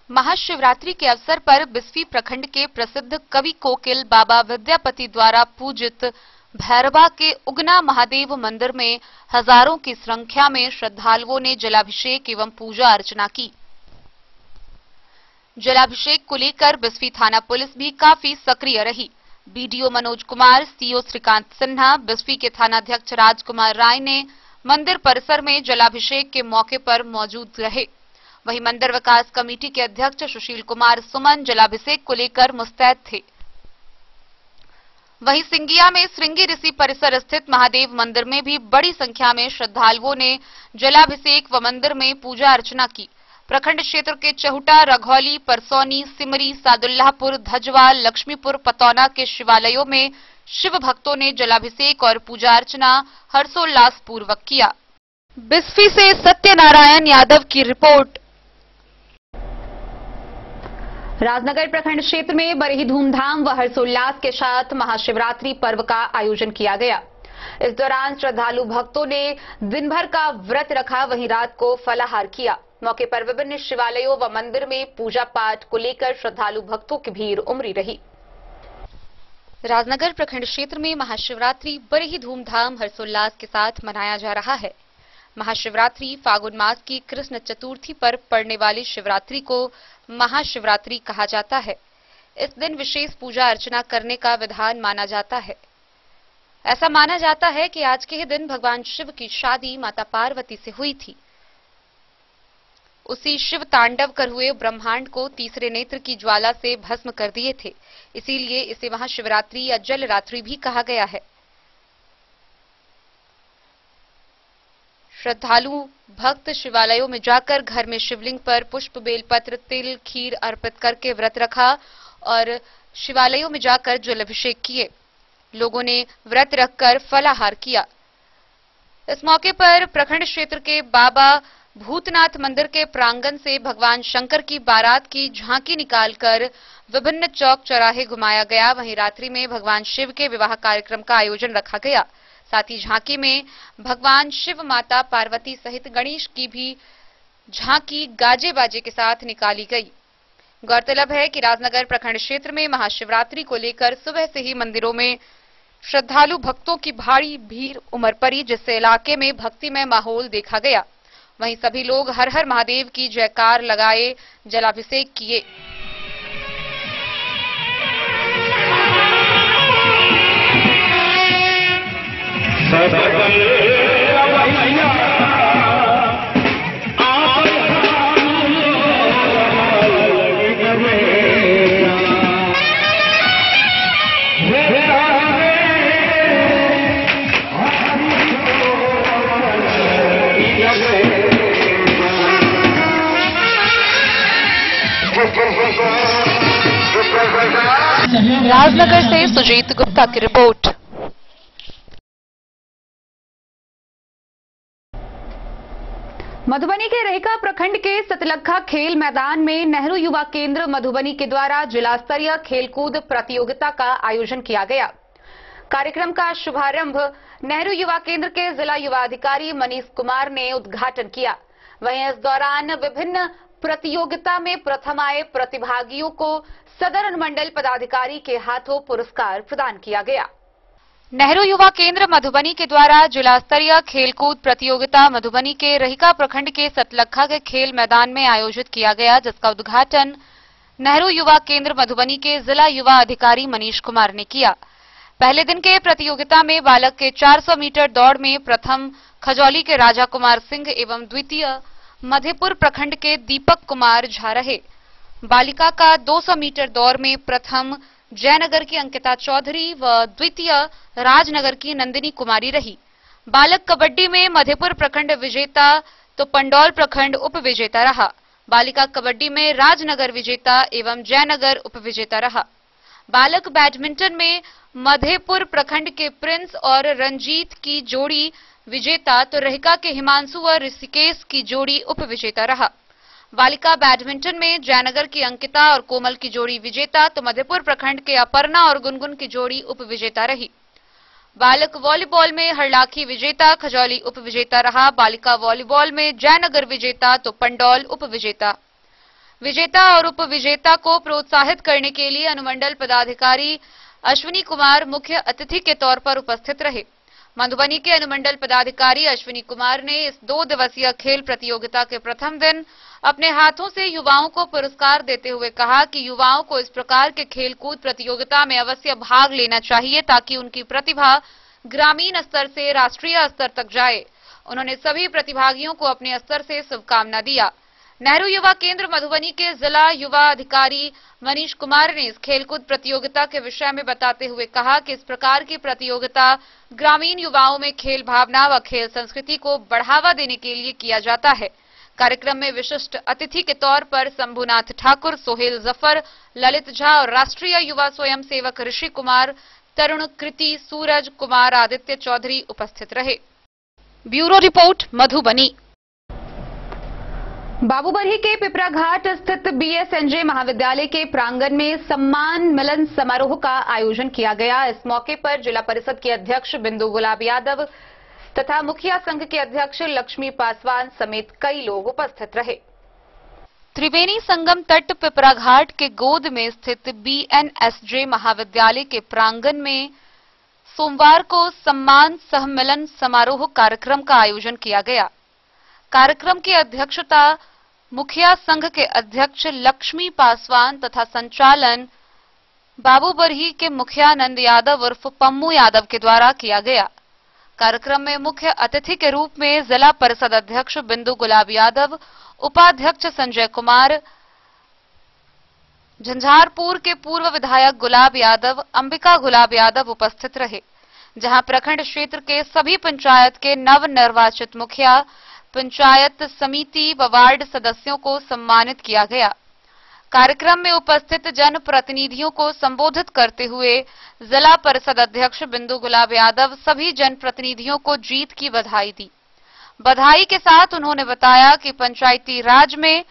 महाशिवरात्रि के अवसर पर बिस्फी प्रखंड के प्रसिद्ध कवि कोकिल बाबा विद्यापति द्वारा पूजित भैरवा के उगना महादेव मंदिर में हजारों की संख्या में श्रद्धालुओं ने जलाभिषेक एवं पूजा अर्चना की। जलाभिषेक को लेकर बिस्फी थाना पुलिस भी काफी सक्रिय रही। बीडीओ मनोज कुमार, सीओ श्रीकांत सिन्हा, बिस्फी के थानाध्यक्ष राजकुमार राय ने मंदिर परिसर में जलाभिषेक के मौके पर मौजूद रहे। वहीं मंदिर विकास कमेटी के अध्यक्ष सुशील कुमार सुमन जलाभिषेक को लेकर मुस्तैद थे। वहीं सिंगिया में श्रृंगी ऋषि परिसर स्थित महादेव मंदिर में भी बड़ी संख्या में श्रद्धालुओं ने जलाभिषेक व मंदिर में पूजा अर्चना की। प्रखंड क्षेत्र के चहुटा, रघौली, परसौनी, सिमरी, सादुल्लाहपुर, धजवा, लक्ष्मीपुर, पतौना के शिवालयों में शिव भक्तों ने जलाभिषेक और पूजा अर्चना हर्षोल्लास पूर्वक किया। बिस्फी से सत्यनारायण यादव की रिपोर्ट। राजनगर प्रखंड क्षेत्र में बड़े ही धूमधाम व हर्षोल्लास के साथ महाशिवरात्रि पर्व का आयोजन किया गया। इस दौरान श्रद्धालु भक्तों ने दिन भर का व्रत रखा, वहीं रात को फलाहार किया। मौके पर विभिन्न शिवालयों व मंदिर में पूजा पाठ को लेकर श्रद्धालु भक्तों की भीड़ उमड़ी रही। राजनगर प्रखंड क्षेत्र में महाशिवरात्रि बड़े ही धूमधाम हर्षोल्लास के साथ मनाया जा रहा है। महाशिवरात्रि फागुन मास की कृष्ण चतुर्थी पर पड़ने वाली शिवरात्रि को महाशिवरात्रि कहा जाता है। इस दिन विशेष पूजा अर्चना करने का विधान माना जाता है। ऐसा माना जाता है कि आज के ही दिन भगवान शिव की शादी माता पार्वती से हुई थी। उसी शिव तांडव कर हुए ब्रह्मांड को तीसरे नेत्र की ज्वाला से भस्म कर दिए थे, इसीलिए इसे महाशिवरात्रि या जल रात्रि भी कहा गया है। श्रद्धालु भक्त शिवालयों में जाकर घर में शिवलिंग पर पुष्प, बेलपत्र, तिल, खीर अर्पित करके व्रत रखा और शिवालयों में जाकर जलाभिषेक किए। लोगों ने व्रत रखकर फलाहार किया। इस मौके पर प्रखंड क्षेत्र के बाबा भूतनाथ मंदिर के प्रांगण से भगवान शंकर की बारात की झांकी निकालकर विभिन्न चौक चौराहे घुमाया गया। वहीं रात्रि में भगवान शिव के विवाह कार्यक्रम का आयोजन रखा गया। साथ ही झांकी में भगवान शिव, माता पार्वती सहित गणेश की भी झांकी गाजे बाजे के साथ निकाली गई। गौरतलब है कि राजनगर प्रखंड क्षेत्र में महाशिवरात्रि को लेकर सुबह से ही मंदिरों में श्रद्धालु भक्तों की भारी भीड़ उमड़ पड़ी, जिससे इलाके में भक्तिमय माहौल देखा गया। वहीं सभी लोग हर हर महादेव की जयकार लगाए जलाभिषेक किए। राजनगर से सुजीत गुप्ता की रिपोर्ट। मधुबनी के रहिका प्रखंड के सतलखा खेल मैदान में नेहरू युवा केंद्र मधुबनी के द्वारा जिला स्तरीय खेलकूद प्रतियोगिता का आयोजन किया गया। कार्यक्रम का शुभारंभ नेहरू युवा केंद्र के जिला युवा अधिकारी मनीष कुमार ने उद्घाटन किया। वहीं इस दौरान विभिन्न प्रतियोगिता में प्रथम आए प्रतिभागियों को सदर अनुमंडल पदाधिकारी के हाथों पुरस्कार प्रदान किया गया। नेहरू युवा केंद्र मधुबनी के द्वारा जिला स्तरीय खेलकूद प्रतियोगिता मधुबनी के रहिका प्रखंड के सतलखा के खेल मैदान में आयोजित किया गया, जिसका उद्घाटन नेहरू युवा केंद्र मधुबनी के जिला युवा अधिकारी मनीष कुमार ने किया। पहले दिन के प्रतियोगिता में बालक के 400 मीटर दौड़ में प्रथम खजौली के राजा कुमार सिंह एवं द्वितीय मधेपुर प्रखंड के दीपक कुमार झा रहे। बालिका का 200 मीटर दौड़ में प्रथम जयनगर की अंकिता चौधरी व द्वितीय राजनगर की नंदिनी कुमारी रही। बालक कबड्डी में मधेपुर प्रखंड विजेता तो पंडौल प्रखंड उप विजेता रहा। बालिका कबड्डी में राजनगर विजेता एवं जयनगर उप विजेता रहा। बालक बैडमिंटन में मधेपुर प्रखंड के प्रिंस और रंजीत की जोड़ी विजेता तो रहिका के हिमांशु व ऋषिकेश की जोड़ी उप विजेता रहा। बालिका बैडमिंटन में जयनगर की अंकिता और कोमल की जोड़ी विजेता तो मधेपुर प्रखंड के अपर्णा और गुनगुन की जोड़ी उप विजेता रही। बालक वॉलीबॉल में हरलाखी विजेता खजौली उप विजेता रहा। बालिका वॉलीबॉल में जयनगर विजेता तो पंडौल उप विजेता। विजेता और उप विजेता को प्रोत्साहित करने के लिए अनुमंडल पदाधिकारी अश्विनी कुमार मुख्य अतिथि के तौर पर उपस्थित रहे। मधुबनी के अनुमंडल पदाधिकारी अश्विनी कुमार ने इस 2 दिवसीय खेल प्रतियोगिता के प्रथम दिन अपने हाथों से युवाओं को पुरस्कार देते हुए कहा कि युवाओं को इस प्रकार के खेलकूद प्रतियोगिता में अवश्य भाग लेना चाहिए ताकि उनकी प्रतिभा ग्रामीण स्तर से राष्ट्रीय स्तर तक जाए। उन्होंने सभी प्रतिभागियों को अपने स्तर से शुभकामना दिया। नेहरू युवा केंद्र मधुबनी के जिला युवा अधिकारी मनीष कुमार ने इस खेलकूद प्रतियोगिता के विषय में बताते हुए कहा कि इस प्रकार की प्रतियोगिता ग्रामीण युवाओं में खेल भावना व खेल संस्कृति को बढ़ावा देने के लिए किया जाता है। कार्यक्रम में विशिष्ट अतिथि के तौर पर शंभुनाथ ठाकुर, सोहेल जफर, ललित झा और राष्ट्रीय युवा स्वयं सेवक ऋषि कुमार, तरुण कृति, सूरज कुमार, आदित्य चौधरी उपस्थित रहे। Bureau report Madhubani. बाबूबरही के पिपरा घाट स्थित बीएसएनजे महाविद्यालय के प्रांगण में सम्मान मिलन समारोह का आयोजन किया गया। इस मौके पर जिला परिषद के अध्यक्ष बिंदु गुलाब यादव तथा मुखिया संघ के अध्यक्ष लक्ष्मी पासवान समेत कई लोग उपस्थित रहे। त्रिवेणी संगम तट पिपरा घाट के गोद में स्थित बीएनएसजे महाविद्यालय के प्रांगण में सोमवार को सम्मान सहमिलन समारोह कार्यक्रम का आयोजन किया गया। कार्यक्रम की अध्यक्षता मुखिया संघ के अध्यक्ष लक्ष्मी पासवान तथा संचालन बाबूबरही के मुखिया नंद यादव उर्फ पम्मू यादव के द्वारा किया गया। कार्यक्रम में मुख्य अतिथि के रूप में जिला परिषद अध्यक्ष बिंदु गुलाब यादव, उपाध्यक्ष संजय कुमार, झंझारपुर के पूर्व विधायक गुलाब यादव, अंबिका गुलाब यादव उपस्थित रहे, जहां प्रखंड क्षेत्र के सभी पंचायत के नवनिर्वाचित मुखिया, पंचायत समिति व वार्ड सदस्यों को सम्मानित किया गया। कार्यक्रम में उपस्थित जनप्रतिनिधियों को संबोधित करते हुए जिला परिषद अध्यक्ष बिंदु गुलाब यादव सभी जनप्रतिनिधियों को जीत की बधाई दी। बधाई के साथ उन्होंने बताया कि पंचायती राज में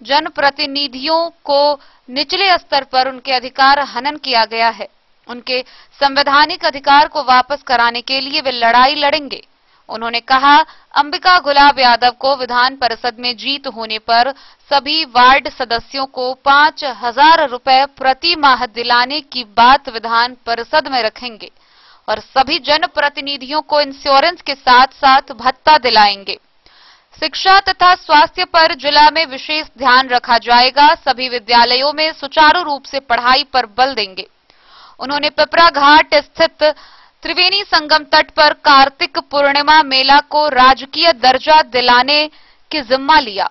जनप्रतिनिधियों को निचले स्तर पर उनके अधिकार हनन किया गया है। उनके संवैधानिक अधिकार को वापस कराने के लिए वे लड़ाई लड़ेंगे। उन्होंने कहा, अंबिका गुलाब यादव को विधान परिषद में जीत होने पर सभी वार्ड सदस्यों को 5,000 रुपए प्रति माह दिलाने की बात विधान परिषद में रखेंगे और सभी जनप्रतिनिधियों को इंश्योरेंस के साथ साथ भत्ता दिलाएंगे। शिक्षा तथा स्वास्थ्य पर जिला में विशेष ध्यान रखा जाएगा। सभी विद्यालयों में सुचारू रूप से पढ़ाई पर बल देंगे। उन्होंने पिपरा घाट स्थित त्रिवेणी संगम तट पर कार्तिक पूर्णिमा मेला को राजकीय दर्जा दिलाने की जिम्मा लिया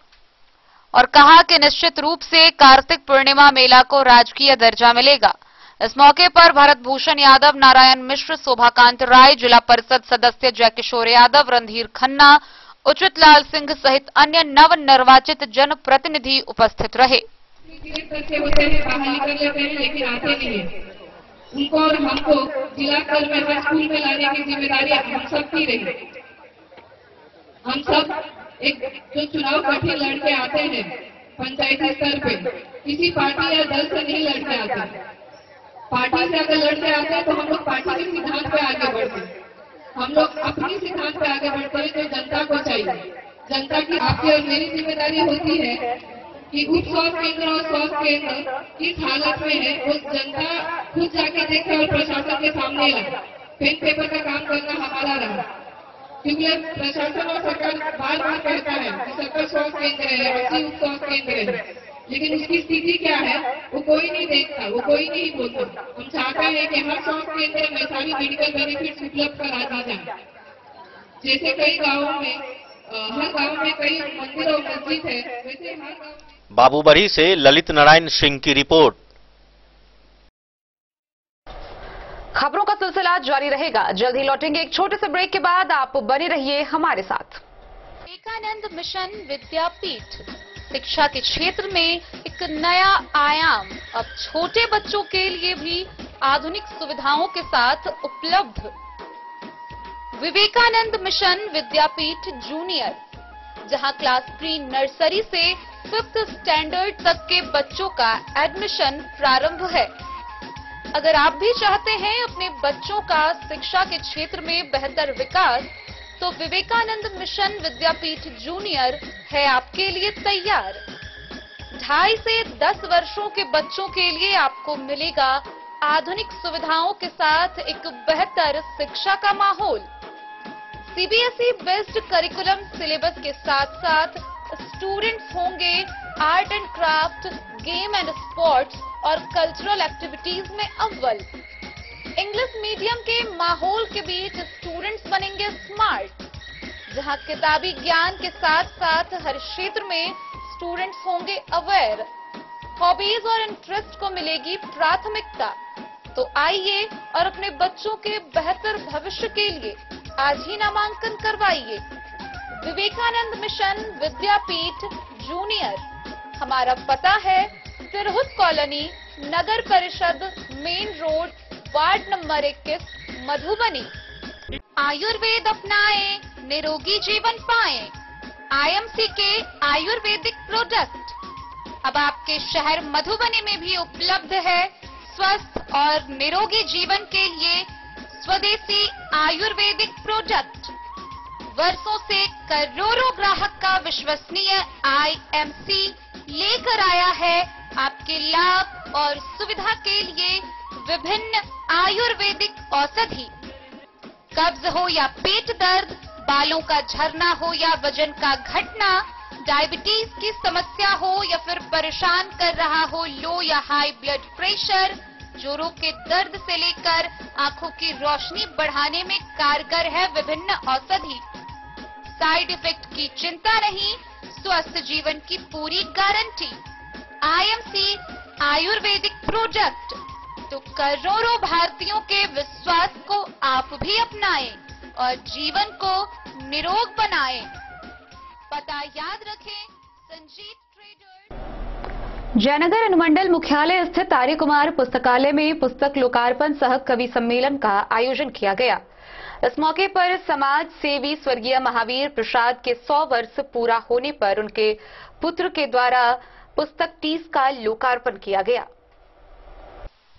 और कहा कि निश्चित रूप से कार्तिक पूर्णिमा मेला को राजकीय दर्जा मिलेगा। इस मौके पर भरत भूषण यादव, नारायण मिश्र, शोभाकांत राय, जिला परिषद सदस्य जयकिशोर यादव, रणधीर खन्ना, उचित लाल सिंह सहित अन्य नवनिर्वाचित जनप्रतिनिधि उपस्थित रहे। उनको और हमको जिला स्तर में हर स्कूल में लाने की जिम्मेदारी हम सब की रही। हम सब एक जो चुनाव कठिन लड़के आते हैं पंचायती स्तर पे, किसी पार्टी या दल से नहीं लड़के आते। पार्टी से अगर लड़के आते हैं तो हम लोग पार्टी के सिद्धांत पे आगे बढ़ते हैं। हम लोग अपनी सिद्धांत पे आगे बढ़ते हैं जो जनता को चाहिए। जनता की आपकी और मेरी जिम्मेदारी होती है कि उप स्वास्थ्य केंद्र और स्वास्थ्य केंद्र किस हालत में है वो जनता खुद जाके देखे और प्रशासन के सामने लाए। पेन पेपर का काम करना हमारा रहा, क्योंकि प्रशासन और सरकार बार बार कहता है कि सबका स्वास्थ्य केंद्र है, बच्ची स्वास्थ्य केंद्र है, लेकिन उसकी स्थिति क्या है वो कोई नहीं देखता, वो कोई नहीं बोलता। हम चाहते हैं कि हर स्वास्थ्य केंद्र में सारी मेडिकल बेनिफिट्स उपलब्ध करा दी जाए। जैसे कई गाँवों में, हर गाँव में कई मंदिर और मस्जिद है, वैसे हर गाँव। बाबूबरी से ललित नारायण सिंह की रिपोर्ट। खबरों का सिलसिला जारी रहेगा, जल्द ही लौटेंगे एक छोटे से ब्रेक के बाद। आप बने रहिए हमारे साथ। विवेकानंद मिशन विद्यापीठ शिक्षा के क्षेत्र में एक नया आयाम अब छोटे बच्चों के लिए भी आधुनिक सुविधाओं के साथ उपलब्ध। विवेकानंद मिशन विद्यापीठ जूनियर, जहां क्लास प्री नर्सरी से 5th स्टैंडर्ड तक के बच्चों का एडमिशन प्रारंभ है। अगर आप भी चाहते हैं अपने बच्चों का शिक्षा के क्षेत्र में बेहतर विकास, तो विवेकानंद मिशन विद्यापीठ जूनियर है आपके लिए तैयार। 2.5 से 10 वर्षों के बच्चों के लिए आपको मिलेगा आधुनिक सुविधाओं के साथ एक बेहतर शिक्षा का माहौल। सीबीएसई बेस्ड करिकुलम सिलेबस के साथ साथ स्टूडेंट्स होंगे art and craft, game and sports और कल्चरल एक्टिविटीज में अव्वल। इंग्लिश मीडियम के माहौल के बीच स्टूडेंट्स बनेंगे स्मार्ट, जहां किताबी ज्ञान के साथ साथ हर क्षेत्र में स्टूडेंट्स होंगे अवेयर। हॉबीज और इंटरेस्ट को मिलेगी प्राथमिकता। तो आइए और अपने बच्चों के बेहतर भविष्य के लिए आज ही नामांकन करवाइए। विवेकानंद मिशन विद्यापीठ जूनियर। हमारा पता है तिरहुत कॉलोनी, नगर परिषद, main road, ward number 21, Madhubani. Ayurveda अपनाएं, निरोगी जीवन पाएं। आईएमसी के आयुर्वेदिक प्रोडक्ट अब आपके शहर मधुबनी में भी उपलब्ध है। स्वस्थ और निरोगी जीवन के लिए स्वदेशी आयुर्वेदिक प्रोडक्ट वर्षों से करोड़ों ग्राहक का विश्वसनीय आईएमसी लेकर आया है आपके लाभ और सुविधा के लिए विभिन्न आयुर्वेदिक औषधि। कब्ज हो या पेट दर्द, बालों का झरना हो या वजन का घटना, डायबिटीज की समस्या हो या फिर परेशान कर रहा हो लो या हाई ब्लड प्रेशर, जोड़ों के दर्द से लेकर आंखों की रोशनी बढ़ाने में कारगर है विभिन्न औषधि। साइड इफेक्ट की चिंता नहीं, स्वस्थ जीवन की पूरी गारंटी। आईएमसी आयुर्वेदिक प्रोडक्ट, तो करोड़ों भारतीयों के विश्वास को आप भी अपनाएं और जीवन को निरोग बनाएं। पता याद रखें, संजीत ट्रेडर्स। जयनगर अनुमंडल मुख्यालय स्थित आर्य कुमार पुस्तकालय में पुस्तक लोकार्पण सह कवि सम्मेलन का आयोजन किया गया। इस मौके पर समाज सेवी स्वर्गीय महावीर प्रसाद के 100 वर्ष पूरा होने पर उनके पुत्र के द्वारा पुस्तक 30 का लोकार्पण किया गया।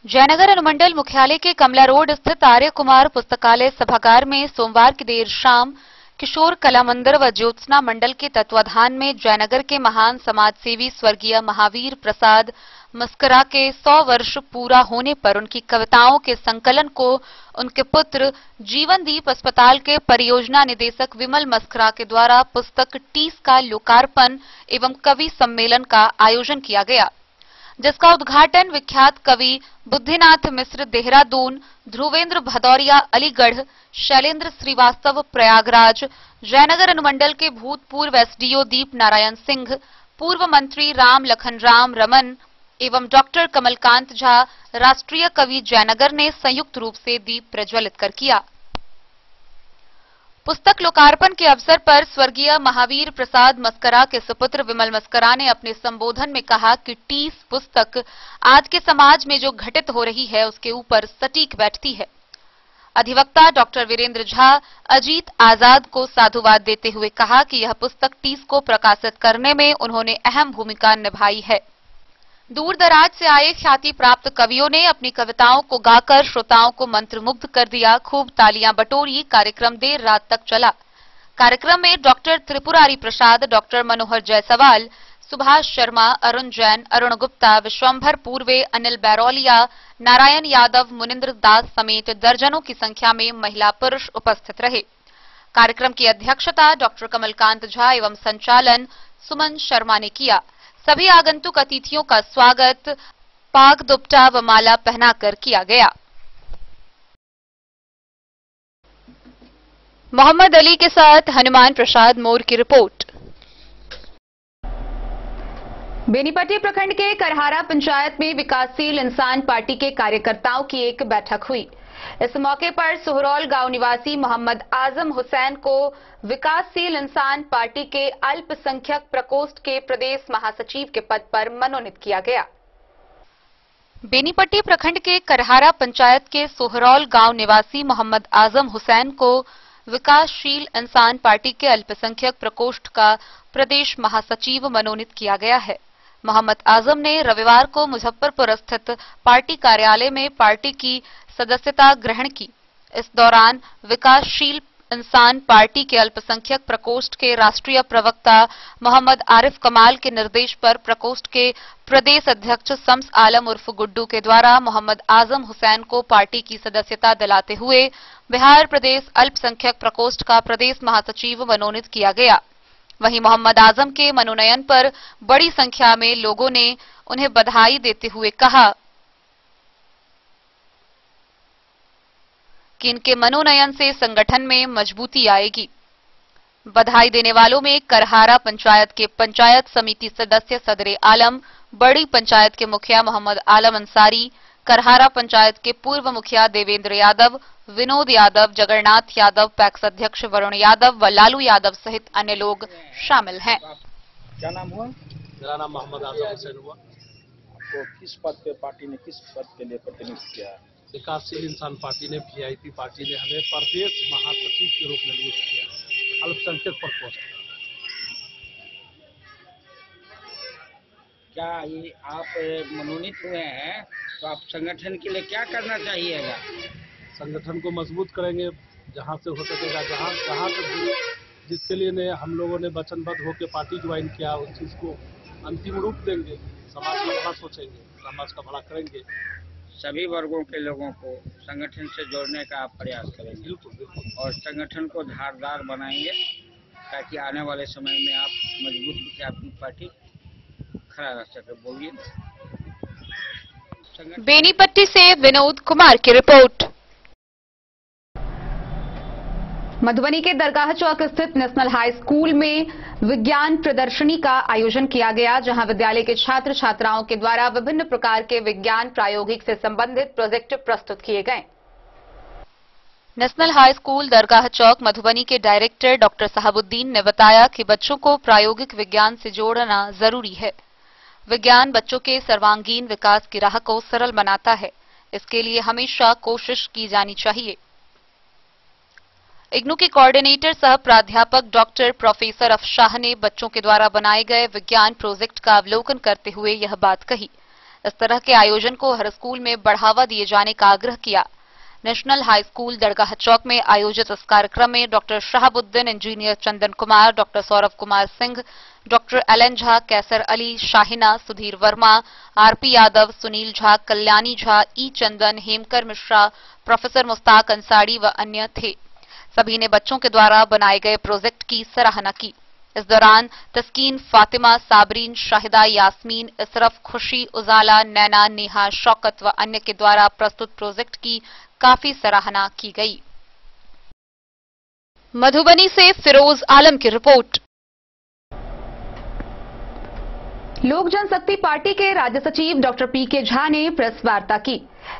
जयनगर अनुमंडल मुख्यालय के कमला रोड स्थित आर्य कुमार पुस्तकालय सभागार में सोमवार की देर शाम किशोर कला मंदिर व ज्योत्सना मंडल के तत्वाधान में जयनगर के महान समाजसेवी स्वर्गीय महावीर प्रसाद मस्करा के 100 वर्ष पूरा होने पर उनकी कविताओं के संकलन को उनके पुत्र जीवनदीप अस्पताल के परियोजना निदेशक विमल मस्करा के द्वारा पुस्तक 30 का लोकार्पण एवं कवि सम्मेलन का आयोजन किया गया, जिसका उद्घाटन विख्यात कवि बुद्धिनाथ मिश्र देहरादून, ध्रुवेंद्र भदौरिया अलीगढ़, शैलेंद्र श्रीवास्तव प्रयागराज, जयनगर अनुमंडल के भूतपूर्व एसडीओ दीप नारायण सिंह, पूर्व मंत्री राम लखन राम रमन एवं डॉक्टर कमलकांत झा, राष्ट्रीय कवि जयनगर ने संयुक्त रूप से दीप प्रज्वलित कर किया। पुस्तक लोकार्पण के अवसर पर स्वर्गीय महावीर प्रसाद मस्करा के सुपुत्र विमल मस्करा ने अपने संबोधन में कहा कि 30 पुस्तक आज के समाज में जो घटित हो रही है उसके ऊपर सटीक बैठती है। अधिवक्ता डॉक्टर वीरेंद्र झा अजीत आजाद को साधुवाद देते हुए कहा कि यह पुस्तक 30 को प्रकाशित करने में उन्होंने अहम भूमिका निभाई है। दूर दराज से आए ख्याति प्राप्त कवियों ने अपनी कविताओं को गाकर श्रोताओं को मंत्रमुग्ध कर दिया। खूब तालियां बटोरी। कार्यक्रम देर रात तक चला। कार्यक्रम में डॉक्टर त्रिपुरारी प्रसाद, डॉक्टर मनोहर जायसवाल, सुभाष शर्मा, अरुण जैन, अरुण गुप्ता, विश्वंभर पूर्वे, अनिल बैरोलिया, नारायण यादव, मुनिंद्र दास समेत दर्जनों की संख्या में महिला पुरुष उपस्थित रहे। कार्यक्रम की अध्यक्षता डॉक्टर कमलकांत झा एवं संचालन सुमन शर्मा ने किया। सभी आगंतुक अतिथियों का स्वागत पाग दुपट्टा व माला पहनाकर किया गया। मोहम्मद अली के साथ हनुमान प्रसाद मोर की रिपोर्ट। बेनीपट्टी प्रखंड के करहारा पंचायत में विकासशील इंसान पार्टी के कार्यकर्ताओं की एक बैठक हुई। इस मौके पर सोहरौल गांव निवासी मोहम्मद आजम हुसैन को विकासशील इंसान पार्टी के अल्पसंख्यक प्रकोष्ठ के प्रदेश महासचिव के पद पर मनोनीत किया गया। बेनीपट्टी प्रखंड के करहारा पंचायत के सोहरौल गांव निवासी मोहम्मद आजम हुसैन को विकासशील इंसान पार्टी के अल्पसंख्यक प्रकोष्ठ का प्रदेश महासचिव मनोनीत किया गया है। मोहम्मद आजम ने रविवार को मुजफ्फरपुर स्थित पार्टी कार्यालय में पार्टी की सदस्यता ग्रहण की। इस दौरान विकासशील इंसान पार्टी के अल्पसंख्यक प्रकोष्ठ के राष्ट्रीय प्रवक्ता मोहम्मद आरिफ कमाल के निर्देश पर प्रकोष्ठ के प्रदेश अध्यक्ष शम्स आलम उर्फ गुड्डू के द्वारा मोहम्मद आजम हुसैन को पार्टी की सदस्यता दिलाते हुए बिहार प्रदेश अल्पसंख्यक प्रकोष्ठ का प्रदेश महासचिव मनोनीत किया गया। वहीं मोहम्मद आजम के मनोनयन पर बड़ी संख्या में लोगों ने उन्हें बधाई देते हुए कहा कि इनके मनोनयन से संगठन में मजबूती आएगी। बधाई देने वालों में करहारा पंचायत के पंचायत समिति सदस्य सदरे आलम, बड़ी पंचायत के मुखिया मोहम्मद आलम अंसारी, करहारा पंचायत के पूर्व मुखिया देवेंद्र यादव, विनोद यादव, जगन्नाथ यादव, पैक्स अध्यक्ष वरुण यादव व लालू यादव सहित अन्य लोग शामिल हैं। क्या नाम हुआ? मेरा नाम मोहम्मद आजम हुसैन हुआ। तो किस पद पे पार्टी ने किस पद के लिए प्रतिनिधित्व किया? विकासशील इंसान पार्टी ने वीआईपी पार्टी ने हमें प्रदेश महासचिव के रूप में नियुक्त किया अल्पसंख्यक प्रकोष्ठ। क्या ये आप मनोनीत हुए हैं तो आप संगठन के लिए क्या करना चाहिएगा? संगठन को मजबूत करेंगे जहां से हो सकेगा, जहां तक जिसके लिए ने हम लोगों ने वचनबद्ध होकर पार्टी ज्वाइन किया उस चीज को अंतिम रूप देंगे। समाज का भला सोचेंगे, समाज का भला करेंगे। सभी वर्गों के लोगों को संगठन से जोड़ने का आप प्रयास करेंगे। बिल्कुल। और संगठन को धारदार बनाएंगे ताकि आने वाले समय में आप मजबूत होकर आपकी पार्टी खड़ा रह सके। बोलिए। बेनीपट्टी से विनोद कुमार की रिपोर्ट। मधुबनी के दरगाह चौक स्थित नेशनल हाई स्कूल में विज्ञान प्रदर्शनी का आयोजन किया गया, जहां विद्यालय के छात्र छात्राओं के द्वारा विभिन्न प्रकार के विज्ञान प्रायोगिक से संबंधित प्रोजेक्ट प्रस्तुत किए गए। नेशनल हाई स्कूल दरगाह चौक मधुबनी के डायरेक्टर डॉक्टर साहबुद्दीन ने बताया कि बच्चों को प्रायोगिक विज्ञान से जोड़ना जरूरी है। विज्ञान बच्चों के सर्वांगीण विकास की राह को सरल बनाता है। इसके लिए हमेशा कोशिश की जानी चाहिए। इग्नू के कोऑर्डिनेटर सह प्राध्यापक डॉक्टर प्रोफेसर अफशाह ने बच्चों के द्वारा बनाए गए विज्ञान प्रोजेक्ट का अवलोकन करते हुए यह बात कही। इस तरह के आयोजन को हर स्कूल में बढ़ावा दिए जाने का आग्रह किया। National high school Dargah Chowk में आयोजित इस कार्यक्रम में doctor Shahabuddin, engineer Chandan Kumar, doctor Saurabh Kumar Singh, doctor Alan Jha, Kaisar Ali, Shahina, Sudhir Verma, R P Yadav, Sunil Jha, Kalyani Jha, E Chandan, Hemkar Mishra, professor Mushtaq Ansari व अन्य थे। सभी ने बच्चों के द्वारा बनाए गए प्रोजेक्ट की सराहना की। इस दौरान तस्कीन, फातिमा, साबरीन, शाहिदा, यास्मीन, इसरफ, खुशी, उजाला, नैना, नेहा, शौकत व अन्य के द्वारा प्रस्तुत प्रोजेक्ट की काफी सराहना की गई। मधुबनी से फिरोज आलम की रिपोर्ट। लोक जनशक्ति पार्टी के राज्य सचिव डॉक्टर पीके झा ने प्रेस वार्ता की।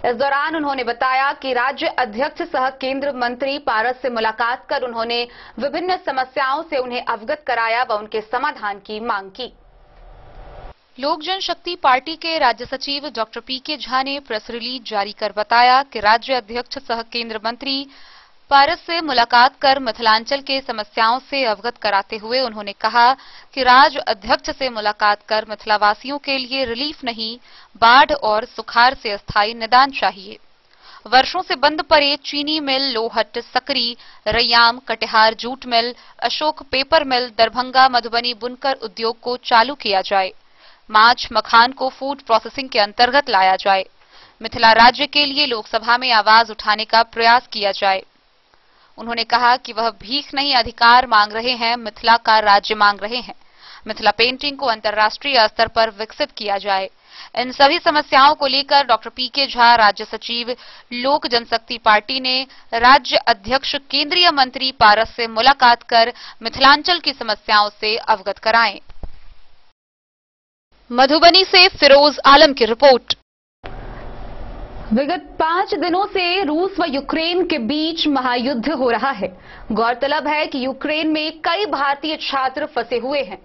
इस दौरान उन्होंने बताया कि राज्य अध्यक्ष सह केंद्र मंत्री पारस से मुलाकात कर उन्होंने विभिन्न समस्याओं से उन्हें अवगत कराया व उनके समाधान की मांग की। लोक जनशक्ति पार्टी के राज्य सचिव डॉक्टर पीके झा ने प्रेस रिलीज जारी कर बताया कि राज्य अध्यक्ष सह केंद्र मंत्री पारस से मुलाकात कर मिथिलांचल के समस्याओं से अवगत कराते हुए उन्होंने कहा कि राज्य अध्यक्ष से मुलाकात कर मिथिलावासियों के लिए रिलीफ नहीं, बाढ़ और सुखाड़ से अस्थायी निदान चाहिए। वर्षों से बंद पड़े चीनी mill, Lohat, Sakri, Raiyam, Katihar jute mill, Ashok paper mill, Darbhanga, Madhubani बुनकर उद्योग को चालू किया जाए। माछ, मखान को फूड प्रोसेसिंग के अंतर्गत लाया जाए। मिथिला राज्य के लिए लोकसभा में आवाज उठाने का प्रयास किया जाए। उन्होंने कहा कि वह भीख नहीं अधिकार मांग रहे हैं, मिथिला का राज्य मांग रहे हैं। मिथिला पेंटिंग को अंतर्राष्ट्रीय स्तर पर विकसित किया जाए। इन सभी समस्याओं को लेकर डॉक्टर पीके झा, राज्य सचिव, लोक जनशक्ति पार्टी ने राज्य अध्यक्ष केंद्रीय मंत्री पारस से मुलाकात कर मिथिलांचल की समस्याओं से अवगत कराएं। मधुबनी से फिरोज आलम की रिपोर्ट। विगत 5 दिनों से रूस व यूक्रेन के बीच महायुद्ध हो रहा है। गौरतलब है कि यूक्रेन में कई भारतीय छात्र फंसे हुए हैं।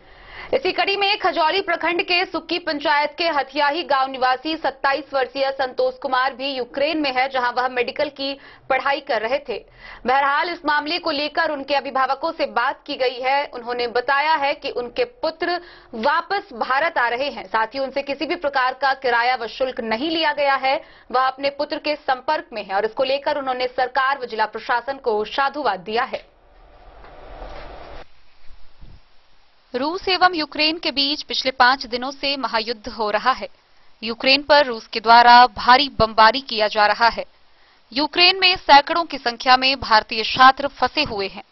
इसी कड़ी में खजौली प्रखंड के सुक्की पंचायत के हथियाही गांव निवासी 27 वर्षीय संतोष कुमार भी यूक्रेन में है, जहां वह मेडिकल की पढ़ाई कर रहे थे। बहरहाल इस मामले को लेकर उनके अभिभावकों से बात की गई है। उन्होंने बताया है कि उनके पुत्र वापस भारत आ रहे हैं, साथ ही उनसे किसी भी प्रकार का किराया व शुल्क नहीं लिया गया है। वह अपने पुत्र के संपर्क में है और इसको लेकर उन्होंने सरकार व जिला प्रशासन को साधुवाद दिया है। रूस एवं यूक्रेन के बीच पिछले 5 दिनों से महायुद्ध हो रहा है। यूक्रेन पर रूस के द्वारा भारी बमबारी किया जा रहा है। यूक्रेन में सैकड़ों की संख्या में भारतीय छात्र फंसे हुए हैं,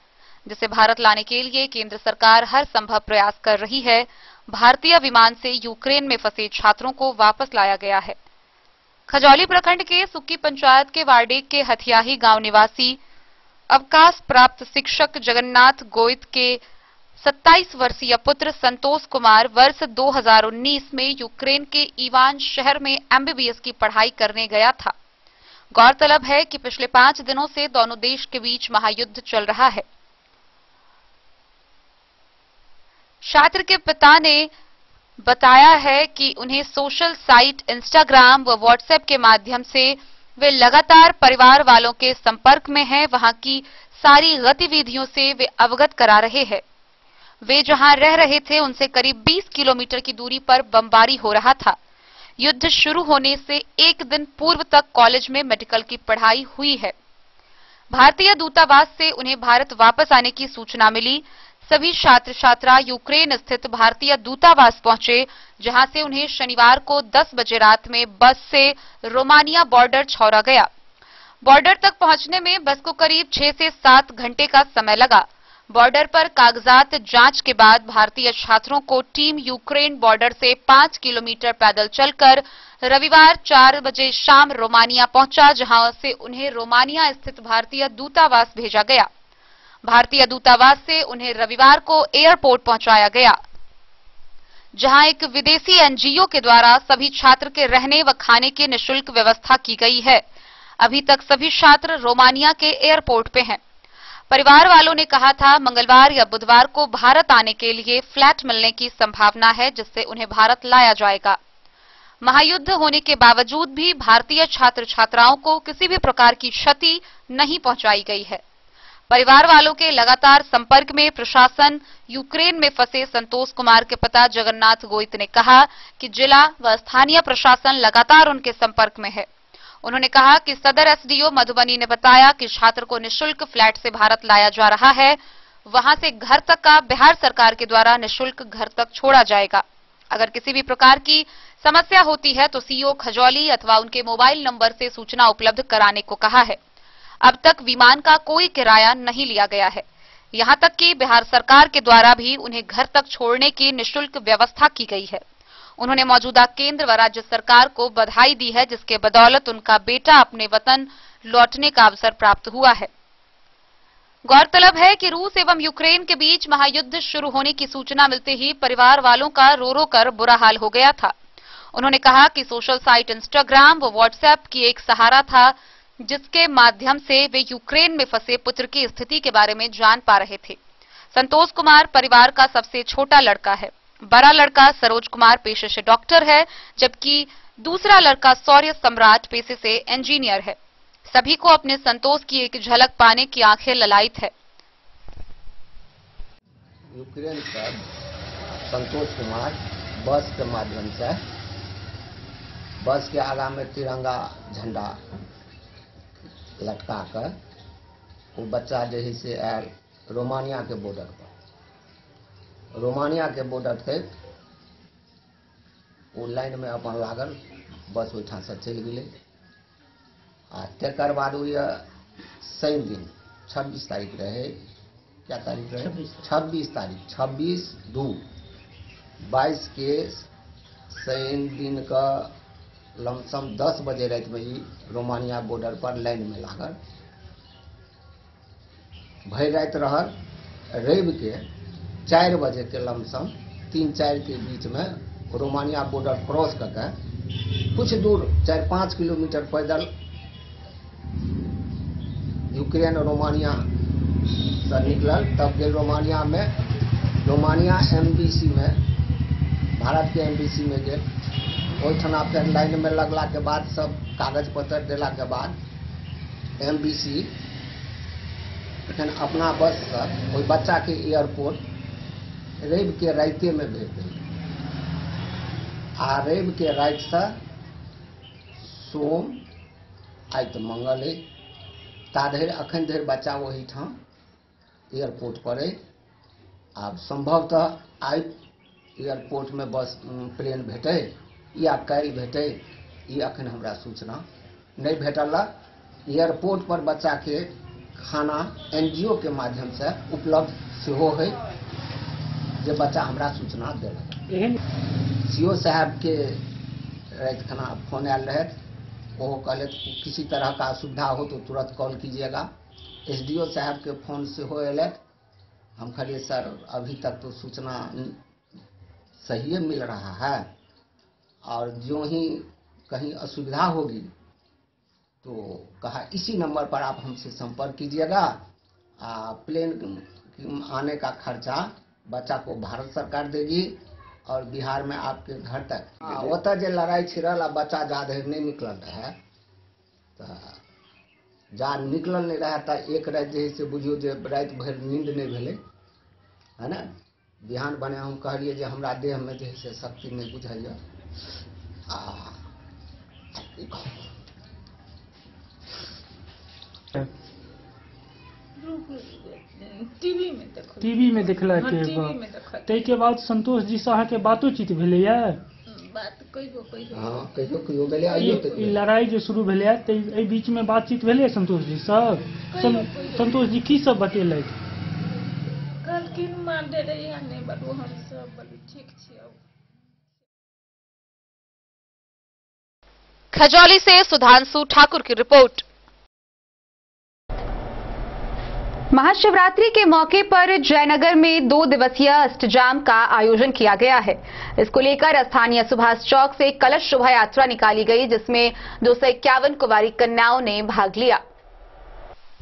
जिसे भारत लाने के लिए केंद्र सरकार हर संभव प्रयास कर रही है। भारतीय विमान से यूक्रेन में फंसे छात्रों को वापस लाया गया है। खजौली प्रखंड के सुक्की पंचायत के वार्डेक के हथियाही गांव निवासी अवकाश प्राप्त शिक्षक जगन्नाथ गोयत के 27 वर्षीय पुत्र संतोष कुमार वर्ष 2019 में यूक्रेन के ईवान शहर में एमबीबीएस की पढ़ाई करने गया था। गौरतलब है कि पिछले 5 दिनों से दोनों देश के बीच महायुद्ध चल रहा है। छात्र के पिता ने बताया है कि उन्हें सोशल साइट इंस्टाग्राम व व्हाट्सएप के माध्यम से वे लगातार परिवार वालों के संपर्क में हैं। वहां की सारी गतिविधियों से वे अवगत करा रहे हैं। वे जहां रह रहे थे उनसे करीब 20 किलोमीटर की दूरी पर बमबारी हो रहा था। युद्ध शुरू होने से एक दिन पूर्व तक कॉलेज में मेडिकल की पढ़ाई हुई है। भारतीय दूतावास से उन्हें भारत वापस आने की सूचना मिली। सभी छात्र छात्रा यूक्रेन स्थित भारतीय दूतावास पहुंचे, जहां से उन्हें शनिवार को 10 बजे रात में बस से रोमानिया बॉर्डर छोड़ा गया। बॉर्डर तक पहुंचने में बस को करीब 6 से 7 घंटे का समय लगा। बॉर्डर पर कागजात जांच के बाद भारतीय छात्रों को टीम यूक्रेन बॉर्डर से 5 किलोमीटर पैदल चलकर रविवार 4 बजे शाम रोमानिया पहुंचा, जहां से उन्हें रोमानिया स्थित भारतीय दूतावास भेजा गया। भारतीय दूतावास से उन्हें रविवार को एयरपोर्ट पहुंचाया गया, जहां एक विदेशी एनजीओ के द्वारा सभी छात्र के रहने व खाने की निःशुल्क व्यवस्था की गई है। अभी तक सभी छात्र रोमानिया के एयरपोर्ट पे हैं। परिवार वालों ने कहा था मंगलवार या बुधवार को भारत आने के लिए फ्लैट मिलने की संभावना है, जिससे उन्हें भारत लाया जाएगा। महायुद्ध होने के बावजूद भी भारतीय छात्र छात्राओं को किसी भी प्रकार की क्षति नहीं पहुंचाई गई है। परिवार वालों के लगातार संपर्क में प्रशासन यूक्रेन में फंसे संतोष कुमार के पिता जगन्नाथ गोयत ने कहा कि जिला व स्थानीय प्रशासन लगातार उनके संपर्क में है। उन्होंने कहा कि सदर एसडीओ मधुबनी ने बताया कि छात्र को निःशुल्क फ्लैट से भारत लाया जा रहा है। वहां से घर तक का बिहार सरकार के द्वारा निःशुल्क घर तक छोड़ा जाएगा। अगर किसी भी प्रकार की समस्या होती है तो सीओ खजौली अथवा उनके मोबाइल नंबर से सूचना उपलब्ध कराने को कहा है। अब तक विमान का कोई किराया नहीं लिया गया है। यहां तक कि बिहार सरकार के द्वारा भी उन्हें घर तक छोड़ने की निःशुल्क व्यवस्था की गई है। उन्होंने मौजूदा केंद्र व राज्य सरकार को बधाई दी है, जिसके बदौलत उनका बेटा अपने वतन लौटने का अवसर प्राप्त हुआ है। गौरतलब है कि रूस एवं यूक्रेन के बीच महायुद्ध शुरू होने की सूचना मिलते ही परिवार वालों का रो रो कर बुरा हाल हो गया था। उन्होंने कहा कि सोशल साइट इंस्टाग्राम व व्हाट्सएप की एक सहारा था, जिसके माध्यम से वे यूक्रेन में फंसे पुत्र की स्थिति के बारे में जान पा रहे थे। संतोष कुमार परिवार का सबसे छोटा लड़का है। बड़ा लड़का सरोज कुमार पेशे से डॉक्टर है, जबकि दूसरा लड़का शौर्य सम्राट पेशे से इंजीनियर है। सभी को अपने संतोष की एक झलक पाने की आंखें ललायित है। यूक्रेन पर संतोष कुमार बस के माध्यम से, बस के आगा में तिरंगा झंडा लटका कर वो बच्चा जो है से आयल रोमानिया के बॉर्डर पर। रोमानिया के बॉर्डर थे वो लाइन में अपन लागल, बस ओठा से चल गए। आ तकर बाद शनि दिन 26 तारीख रहे, क्या तारीख रहे? 26 तारीख, 26/2/22 के शनि दिन का लमसम 10 बजे रात में ही रोमानिया बॉर्डर पर लाइन में लागल। भर रात रहल। रवि के 4 बजे के लमसम 3-4 के बीच में रोमानिया बॉर्डर क्रॉस करके कुछ दूर 4-5 किलोमीटर पैदल यूक्रेन रोमानिया से निकलल। तब गए रोमानिया में, रोमानिया एम्बेसी में, भारत के एम्बेसी में गए। ओहिठना फिर लाइन में लगला के बाद सब कागज पत्र देला के बाद एम्बेसी अपना बस से ओहि बच्चा के एयरपोर्ट रवि के राइते में भेज दिल। आ रवि के रात से सोम आइ तो मंगल है, ता धरि अखन धरि बच्चा वही ठाम एयरपोर्ट पर है। आब संभवतः आइ एयरपोर्ट में बस प्लेन भेटे या काल्हि भेटे, ये अखन हमरा सूचना नहीं भेटल। एयरपोर्ट पर बच्चा के खाना NGO के माध्यम से उपलब्ध सेहो है, जे बच्चा हमरा सूचना देलक। CO साहब के रात खाना फोन आयल रहे, वो कहले किसी तरह का असुविधा हो तो तुरंत कॉल कीजिएगा। SDO साहब के फोन से हो अल। हम कहलिए सर अभी तक तो सूचना सही मिल रहा है, और जो ही कहीं असुविधा होगी तो कहा इसी नंबर पर आप हमसे संपर्क कीजिएगा। प्लेन आने का खर्चा बच्चा को भारत सरकार देगी और बिहार में आपके घर तक। ओत जे लड़ाई छिड़ल आ बच्चा जा देर नहीं निकल रहे, तो जा निकल नहीं रहा था। एक रात जे से बुझियो जे रात भर नींद नहीं भेले है ना। बिहान बने हम कहलिए जे हमरा देह में जे से शक्ति नहीं बुझाइए। टीवी में देखला के तै के बाद संतोष जी से के बातोचीत भेलै या? बात कहियो ई लड़ाई जो शुरू भेलै त एहि बीच में बातचीत भेलै संतोष जी से? संतोष जी की सब बतेलै? कहलखिन मान दे रही नहीं बलू, हम सब बलू ठीक छियै। खजौली से सुधांशु ठाकुर की रिपोर्ट। महाशिवरात्रि के मौके पर जयनगर में 2 दिवसीय अष्टजाम का आयोजन किया गया है। इसको लेकर स्थानीय सुभाष चौक से कलश शोभा यात्रा निकाली गई, जिसमें 251 कुंवारी कन्याओं ने भाग लिया।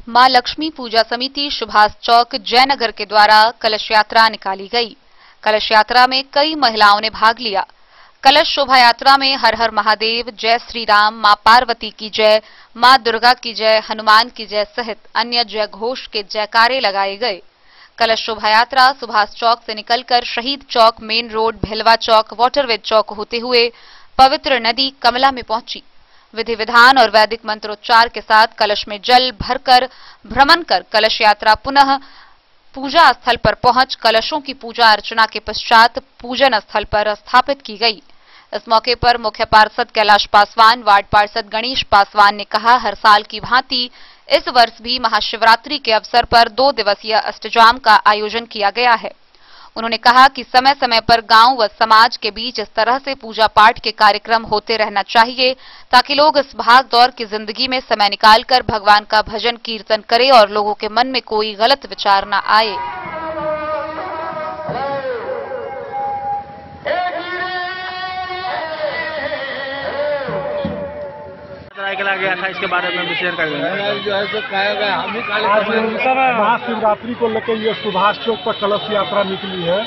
मां लक्ष्मी पूजा समिति सुभाष चौक जयनगर के द्वारा कलश यात्रा निकाली गई। कलश यात्रा में कई महिलाओं ने भाग लिया। कलश शोभा यात्रा में हर हर महादेव, जय श्री राम, मां पार्वती की जय, मां दुर्गा की जय, हनुमान की जय सहित अन्य जय घोष के जयकारे लगाए गए। कलश शोभा यात्रा सुभाष चौक से निकलकर शहीद चौक, मेन रोड, भिलवा चौक, वाटरवे चौक होते हुए पवित्र नदी कमला में पहुंची। विधि विधान और वैदिक मंत्रोच्चार के साथ कलश में जल भरकर भ्रमण कर कलश यात्रा पुनः पूजा स्थल पर पहुंच कलशों की पूजा अर्चना के पश्चात पूजन स्थल पर स्थापित की गई। इस मौके पर मुख्य पार्षद कैलाश पासवान, वार्ड पार्षद गणेश पासवान ने कहा, हर साल की भांति इस वर्ष भी महाशिवरात्रि के अवसर पर 2 दिवसीय अष्टजाम का आयोजन किया गया है। उन्होंने कहा कि समय समय पर गांव व समाज के बीच इस तरह से पूजा पाठ के कार्यक्रम होते रहना चाहिए, ताकि लोग इस भाग दौड़ की जिंदगी में समय निकालकर भगवान का भजन कीर्तन करें और लोगों के मन में कोई गलत विचार न आए। गया था, इसके बारे में विशेष कर जो है सो कहा गया। हम ही महाशिवरात्रि को लेकर ये सुभाष चौक पर कलश यात्रा निकली है,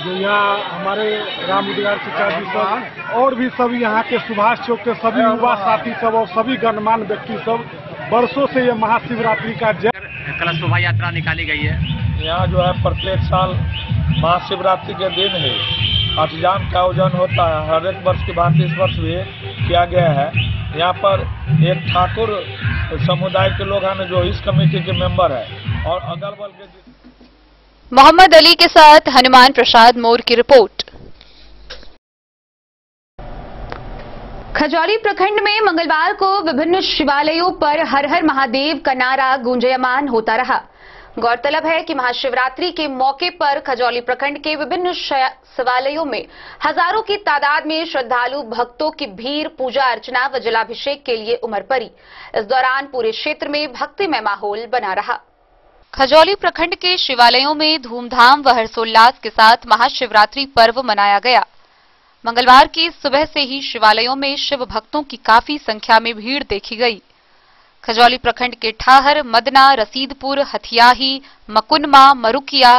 जो यहाँ हमारे राम उद्गार चाचा जी सब और भी सब यहाँ के सुभाष चौक के सभी युवा साथी सब और सभी गणमान्य व्यक्ति सब वर्षों से ये महाशिवरात्रि का कलश शोभा यात्रा निकाली गई है। यहाँ जो है प्रत्येक साल महाशिवरात्रि के दिन है अष्टजाम का आयोजन होता है। हर एक वर्ष की भांति इस वर्ष भी किया गया है। यहाँ पर एक ठाकुर समुदाय के लोग हैं जो इस कमेटी के मेंबर है और अगल बगल के। मोहम्मद अली के साथ हनुमान प्रसाद मोर की रिपोर्ट। खजौली प्रखंड में मंगलवार को विभिन्न शिवालयों पर हर हर महादेव का नारा गूंजयमान होता रहा। गौरतलब है कि महाशिवरात्रि के मौके पर खजौली प्रखंड के विभिन्न शिवालयों में हजारों की तादाद में श्रद्धालु भक्तों की भीड़ पूजा अर्चना व जलाभिषेक के लिए उमड़ पड़ी। इस दौरान पूरे क्षेत्र में भक्तिमय माहौल बना रहा। खजौली प्रखंड के शिवालयों में धूमधाम व हर्षोल्लास के साथ महाशिवरात्रि पर्व मनाया गया। मंगलवार की सुबह से ही शिवालयों में शिव भक्तों की काफी संख्या में भीड़ देखी गई। खजौली प्रखंड के ठाहर, मदना, रसीदपुर, हथियाही, मकुनमा, मरुकिया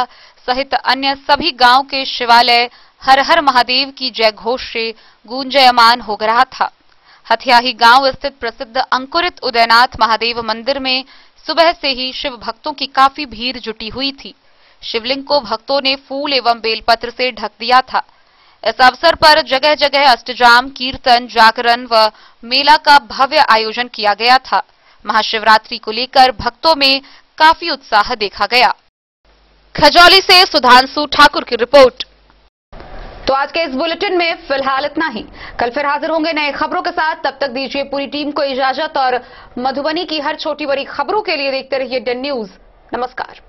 सहित अन्य सभी गांव के शिवालय हर हर महादेव की जय घोष से गूंजयमान हो रहा था। हथियाही गांव स्थित प्रसिद्ध अंकुरित उदयनाथ महादेव मंदिर में सुबह से ही शिव भक्तों की काफी भीड़ जुटी हुई थी। शिवलिंग को भक्तों ने फूल एवं बेलपत्र से ढक दिया था। इस अवसर पर जगह जगह अष्टजाम, कीर्तन, जागरण व मेला का भव्य आयोजन किया गया था। महाशिवरात्रि को लेकर भक्तों में काफी उत्साह देखा गया। खजौली से सुधांशु ठाकुर की रिपोर्ट। तो आज के इस बुलेटिन में फिलहाल इतना ही। कल फिर हाजिर होंगे नए खबरों के साथ। तब तक दीजिए पूरी टीम को इजाजत और मधुबनी की हर छोटी बड़ी खबरों के लिए देखते रहिए डन न्यूज। नमस्कार।